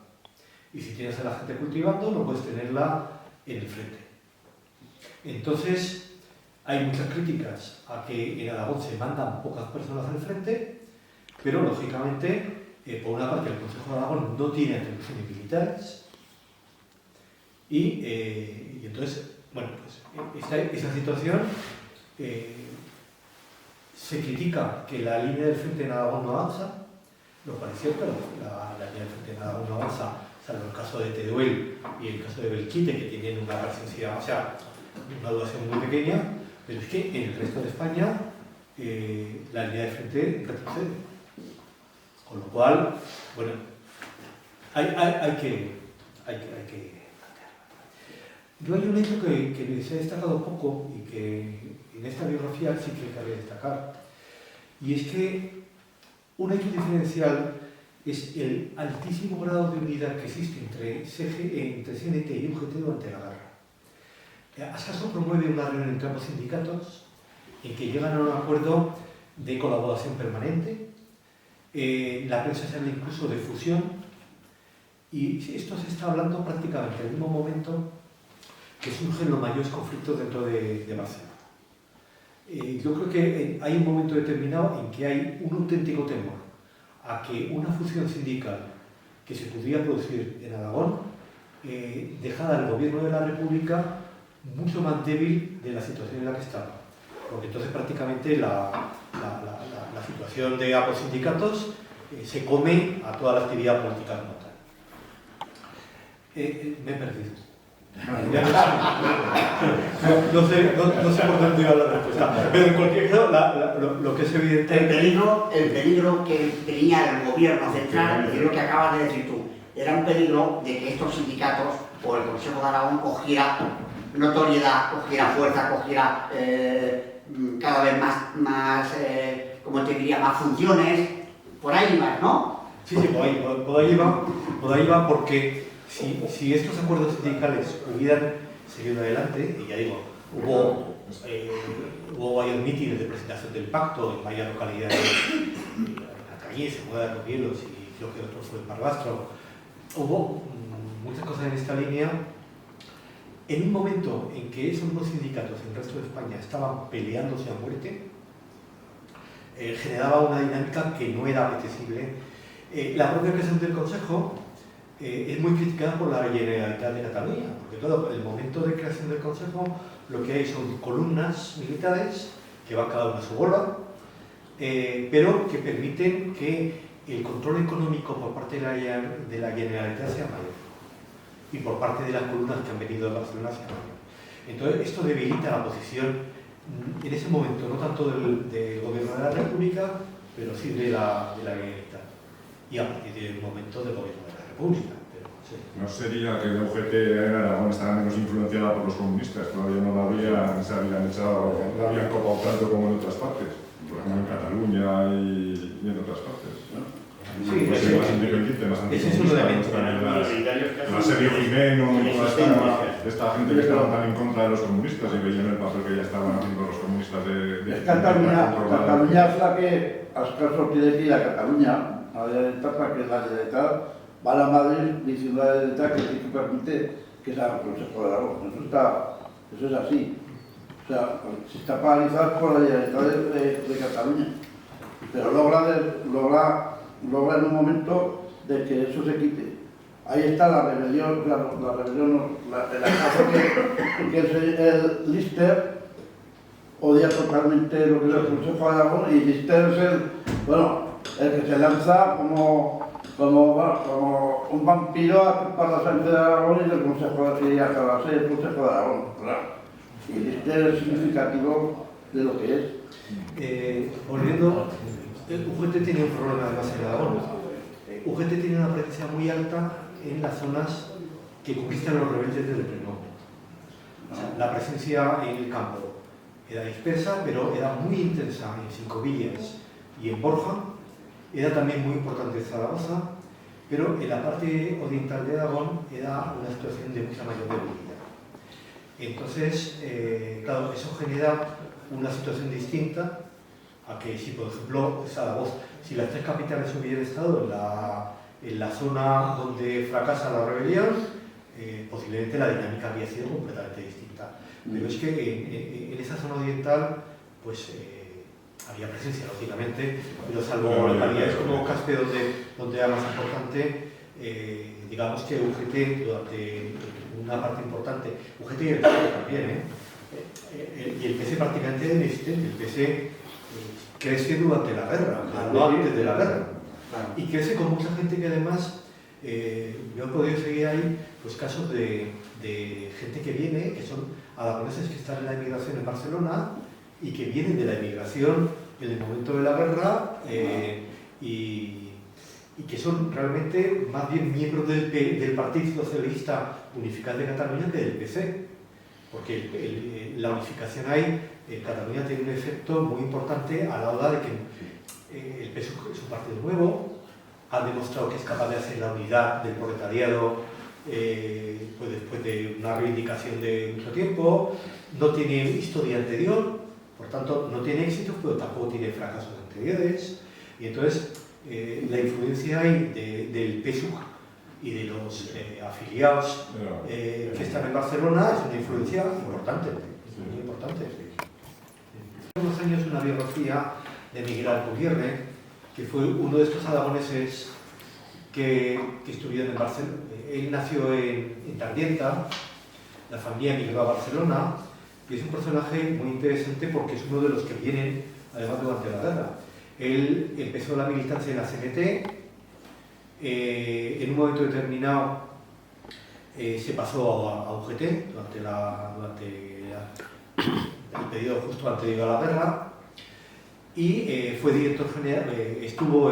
Y si tienes a la gente cultivando, no puedes tenerla en el frente. Entonces, hay muchas críticas a que en Aragón se mandan pocas personas al frente, pero lógicamente, por una parte, el Consejo de Aragón no tiene atribuciones militares y entonces, bueno, pues esa situación se critica que la línea del frente en Aragón no avanza, lo cual es cierto, la línea del frente en Aragón no avanza, salvo el caso de Teruel y el caso de Belchite, que tienen una presencia, o sea, una duración muy pequeña, pero es que en el resto de España la línea del frente retrocede. Con lo cual, bueno, hay que plantear. Yo hay un hecho que se ha destacado poco y que en esta biografía sí que cabe destacar, y es que un hecho diferencial es el altísimo grado de unidad que existe entre CNT y UGT durante la guerra. Ascaso promueve una reunión entre ambos sindicatos en que llegan a un acuerdo de colaboración permanente. La prensa se habla incluso de fusión, y esto se está hablando prácticamente al mismo momento que surgen los mayores conflictos dentro de Barcelona. Yo creo que hay un momento determinado en que hay un auténtico temor a que una fusión sindical que se pudiera producir en Aragón dejara al gobierno de la República mucho más débil de la situación en la que estaba, porque entonces prácticamente la situación de ambos sindicatos se come a toda la actividad política como tal. Me he perdido. No sé por dónde iba la respuesta, pero en cualquier caso lo que es evidente... El peligro que tenía el gobierno central, es lo que acabas de decir tú, era un peligro de que estos sindicatos o el Consejo de Aragón cogiera notoriedad, cogiera fuerza, cogiera cada vez más como te diría, más funciones, por ahí más, ¿no? Sí, por ahí va porque si estos acuerdos sindicales hubieran seguido adelante, y ya digo, hubo varios mítines de presentación del pacto en varias localidades, en la calle, se mueve de Robielos y creo que otro fue en Barbastro, hubo muchas cosas en esta línea. En un momento en que esos dos sindicatos en el resto de España estaban peleándose a muerte, generaba una dinámica que no era apetecible. La propia creación del Consejo es muy criticada por la Generalitat de Cataluña, porque claro, el momento de creación del Consejo lo que hay son columnas militares que van cada una a su bola, pero que permiten que el control económico por parte de la Generalitat sea mayor y por parte de las columnas que han venido de Barcelona sea mayor. Entonces, esto debilita la posición en ese momento, no tanto del gobierno de la República, pero sí de la Generalitat. Y a partir del momento del gobierno de la República. Pero, sí. ¿No sería que la UGT en Aragón estaba menos influenciada por los comunistas? Todavía no se habían echado, no habían copado tanto como en otras partes. Por ejemplo, en Cataluña y en otras partes. ¿No? Sí, pues ese, más independiente, más ese es un elemento. La serie Jimeno, toda esta gente que estaba tan en contra de los comunistas y veían el papel que ya estaban haciendo los comunistas de Cataluña es la que, Ascaso tiene que ir a Cataluña, a la etapa que la Generalitat va a la Madrid diciendo a la Generalitat que sí que permite que se haga el Consejo de Aragón. Eso es así. O sea, se está paralizado por la Generalitat de Cataluña. Pero logra en un momento de que eso se quite. Ahí está la rebelión, el caso que es el Lister odia totalmente lo que es el Consejo de Aragón y Lister es el que se lanza como un vampiro para la sangre de Aragón y del Consejo y acabarse el Consejo de Aragón. Claro. Y Lister es significativo de lo que es. Volviendo, UGT tiene un problema además en Aragón. UGT tiene una presencia muy alta en las zonas que conquistan los rebeldes desde el prenombre. O sea, la presencia en el campo era dispersa, pero era muy intensa en Cinco Villas y en Borja. Era también muy importante en Zaragoza, pero en la parte oriental de Aragón era una situación de mucha mayor debilidad. Entonces, claro, eso genera una situación distinta a que si, por ejemplo, Zaragoza, si las tres capitales hubieran estado en la zona donde fracasa la rebelión, posiblemente la dinámica habría sido completamente distinta. Pero es que en esa zona oriental, pues había presencia, lógicamente, pero salvo localidades como Caspe, donde era más importante, digamos que UGT durante una parte importante, UGT y el PC también, y el PC prácticamente es inexistente, el PC crece durante la guerra, no antes de la guerra. Y crece con mucha gente que además, yo he podido seguir ahí pues, casos de gente que viene, que son aragoneses que están en la emigración en Barcelona y que vienen de la emigración en el momento de la guerra y que son realmente más bien miembros del Partido Socialista Unificado de Cataluña que del PC. Porque la unificación ahí, Cataluña tiene un efecto muy importante a la hora de que el PSOE es un partido nuevo, ha demostrado que es capaz de hacer la unidad del proletariado pues después de una reivindicación de mucho tiempo, no tiene historia anterior, por tanto no tiene éxitos, pero tampoco tiene fracasos anteriores, y entonces la influencia ahí del PSUC y de los afiliados que están en Barcelona es una influencia importante, muy importante. Hace unos años una biografía de Miguel Alcubierre, que fue uno de estos aragoneses que estuvieron en Barcelona. Él nació en Tardienta, la familia emigró a Barcelona, y es un personaje muy interesante porque es uno de los que vienen, además, durante la guerra. Él empezó la militancia en la CNT, en un momento determinado se pasó a UGT durante el periodo justo anterior a la guerra y fue director general, estuvo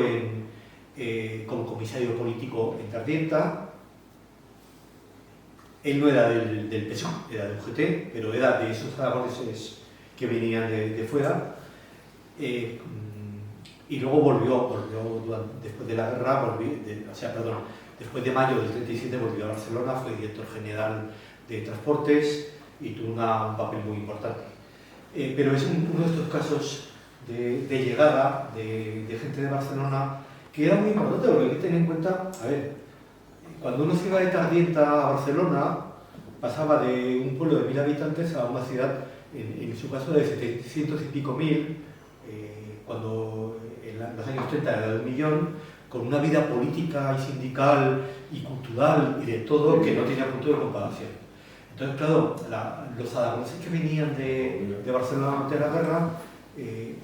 como comisario político en Tardienta. Él no era del PSOE, era del UGT, pero era de esos aragoneses que venían de fuera. Y luego volvió después de la guerra, después de mayo del 37 volvió a Barcelona, fue director general de transportes y tuvo un papel muy importante. Pero es uno de estos casos de llegada de gente de Barcelona que era muy importante, porque hay que tener en cuenta, a ver, cuando uno se iba de Tardienta a Barcelona, pasaba de un pueblo de 1000 habitantes a una ciudad, en su caso de 700 y pico mil, cuando en los años 30 era de 1 millón, con una vida política y sindical y cultural y de todo que no tenía punto de comparación. Entonces, claro, los aragoneses que venían de Barcelona ante la guerra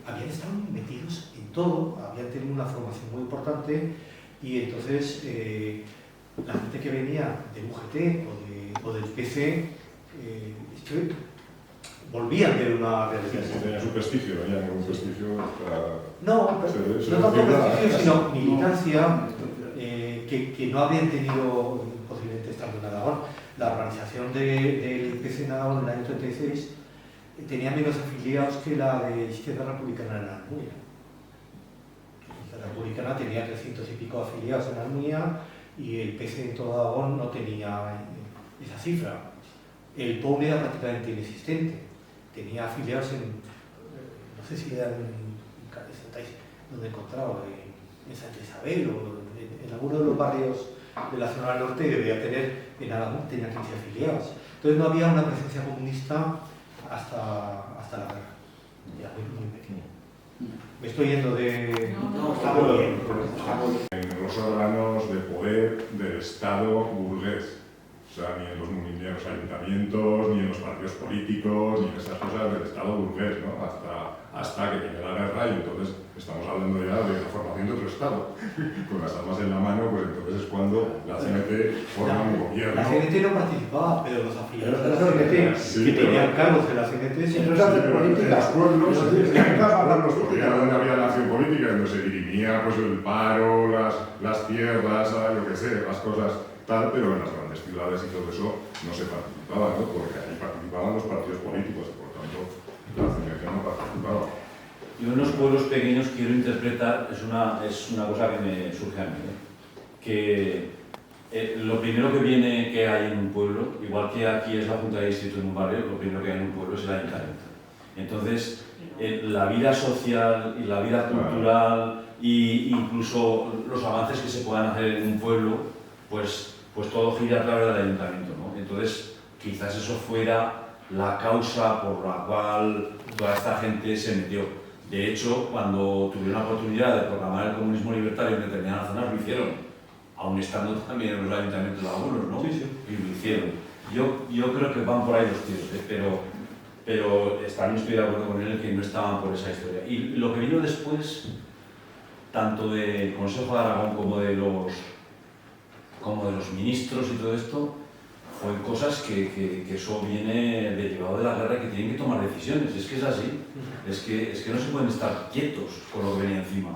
habían estado metidos en todo, habían tenido una formación muy importante y entonces la gente que venía del UGT o del PC es que volvían de una realidad. Sí, tenía su prestigio, venían con un prestigio. No, no tanto prestigio, sino militancia, que no habían tenido posiblemente estando en Aragón. La organización del PC en Aragón en el año 36 tenía menos afiliados que la de Izquierda Republicana en Almunia. La Republicana tenía 300 y pico afiliados en Almunia y el PC en todo Aragón no tenía esa cifra. El POUN era prácticamente inexistente. Tenía afiliados en, no sé si eran donde encontraba, en Santa Isabel o en alguno de los barrios de la zona norte, debía tener, en Aragón tenía 15 afiliados. Entonces no había una presencia comunista hasta la guerra, ya muy pequeña. Me estoy yendo de... No, está muy bien. En los órganos de poder del Estado burgués. O sea, ni en los ayuntamientos, ni en los partidos políticos, ni en esas cosas del Estado burgués, ¿no? Hasta que viene la guerra y entonces estamos hablando ya de la formación de otro Estado. Con las armas en la mano, pues entonces es cuando la CNT forma un gobierno. La CNT no participaba, pero los afiliados de la CNT, Sí, que pero- tenían cargos de la CNT, sí. Eso es hacer política. En los pueblos, Eso en es los pueblos donde había la acción política, donde se dirimía pues, el paro, las tierras, ¿sabes? Lo que sea, las cosas tal, pero en las grandes ciudades y todo eso no se participaba, ¿no? Porque ahí participaban los partidos políticos, y por tanto la CNT no participaba. Yo en los pueblos pequeños quiero interpretar, es una cosa que me surge a mí, que lo primero que hay en un pueblo, igual que aquí es la Junta de Distrito en un barrio, lo primero que hay en un pueblo es el ayuntamiento. Entonces, la vida social y la vida cultural e incluso los avances que se puedan hacer en un pueblo, pues todo gira a través del ayuntamiento, ¿no? Entonces, quizás eso fuera la causa por la cual toda esta gente se metió. De hecho, cuando tuvieron la oportunidad de proclamar el comunismo libertario en determinadas zonas, lo hicieron, aun estando también en los ayuntamientos de algunos, ¿no? Sí, sí. Y lo hicieron. Yo creo que van por ahí los tiros, pero también estoy de acuerdo con él que no estaban por esa historia. Y lo que vino después, tanto del Consejo de Aragón como de los ministros y todo esto, fue cosas que eso viene derivado de la guerra, que tienen que tomar decisiones. Es que es así. Es que no se pueden estar quietos con lo que venía encima.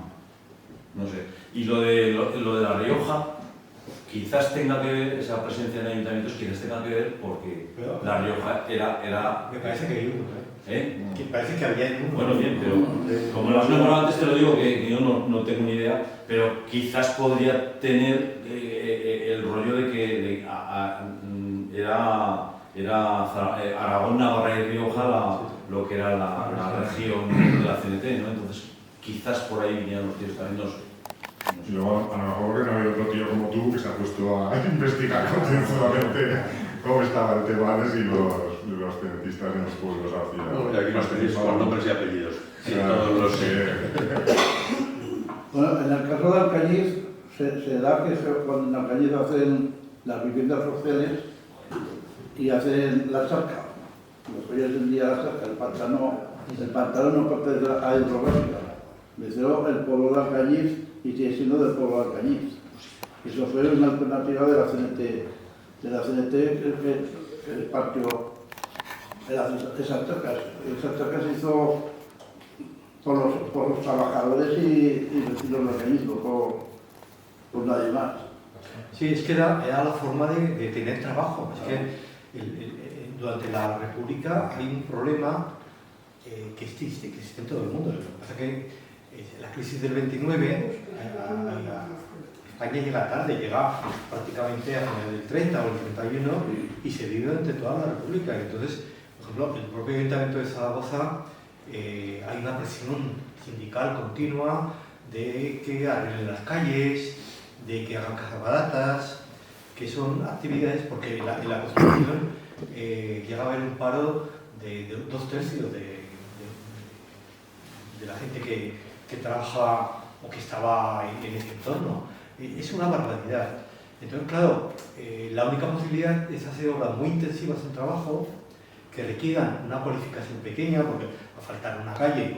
No sé. Y lo de La Rioja, quizás tenga que ver, esa presencia en ayuntamientos, quizás tenga que ver porque Pero- La Rioja era Me parece que hay uno, ¿eh? Que parece que había uno. Bueno, bien, pero como lo has nombrado antes, te lo digo que yo no tengo ni idea, pero quizás podría tener el rollo de que era Aragón, Navarra y Rioja lo que era la región de la CNT, ¿no? Entonces, quizás por ahí vinieron los tíos también, no sé. Y luego, a lo mejor que no ha habido otro tío como tú que se ha puesto a investigar concienzudamente cómo estaba el tema de si los cenetistas en los pueblos hacían. No, y aquí los tenéis con nombres y apellidos. Sí, Claro, todos los... Bueno, en el caso de Alcañiz se da que cuando en Alcañiz hacen las viviendas sociales y hacen la charca. Los hoy en día la charca, el pantano no pertenece a la hidrográfica. Me hicieron el pueblo de Alcañiz y sigue siendo del pueblo de Alcañiz. Eso fue una alternativa de la CNT que partió esas charcas. Esas charcas se hizo por los trabajadores y vecinos de Alcañiz, no por nadie más. Sí, es que era la forma de tener trabajo. Es que durante la República hay un problema que existe en todo el mundo. Lo que pasa es que la crisis del 29, España llega tarde, llega prácticamente a finales del 30 o el 31 y se vive durante toda la República. Entonces, por ejemplo, en el propio Ayuntamiento de Zaragoza hay una presión sindical continua de que arreglen las calles, de que hagan casas baratas, que son actividades, porque en la construcción llega a haber un paro de 2/3 de la gente que trabaja o que estaba en ese entorno. Es una barbaridad. Entonces, claro, la única posibilidad es hacer obras muy intensivas en trabajo que requieran una cualificación pequeña, porque va a faltar una calle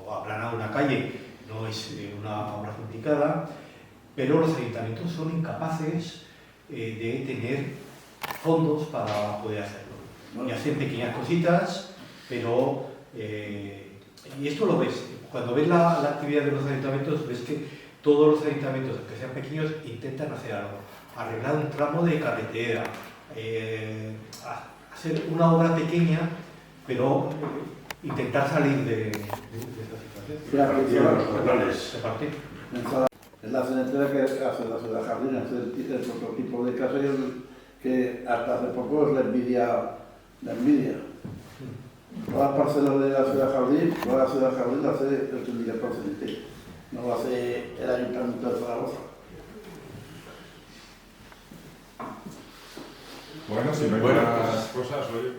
o aplanar una calle no es una obra complicada, pero los ayuntamientos son incapaces de tener fondos para poder hacerlo. Y hacen pequeñas cositas, pero... y esto lo ves, cuando ves la actividad de los ayuntamientos, ves que todos los ayuntamientos, aunque sean pequeños, intentan hacer algo. Arreglar un tramo de carretera, hacer una obra pequeña, pero intentar salir de esa situación. Los jornales. De parte. Es la central que hace la ciudad jardín, hace el prototipo de casa que hasta hace poco es la envidia. Todas las parcelas de la ciudad jardín, toda la ciudad jardín la hace el sindicato CNT, no lo hace el ayuntamiento de Zaragoza. Bueno, si no hay más cosas, oye.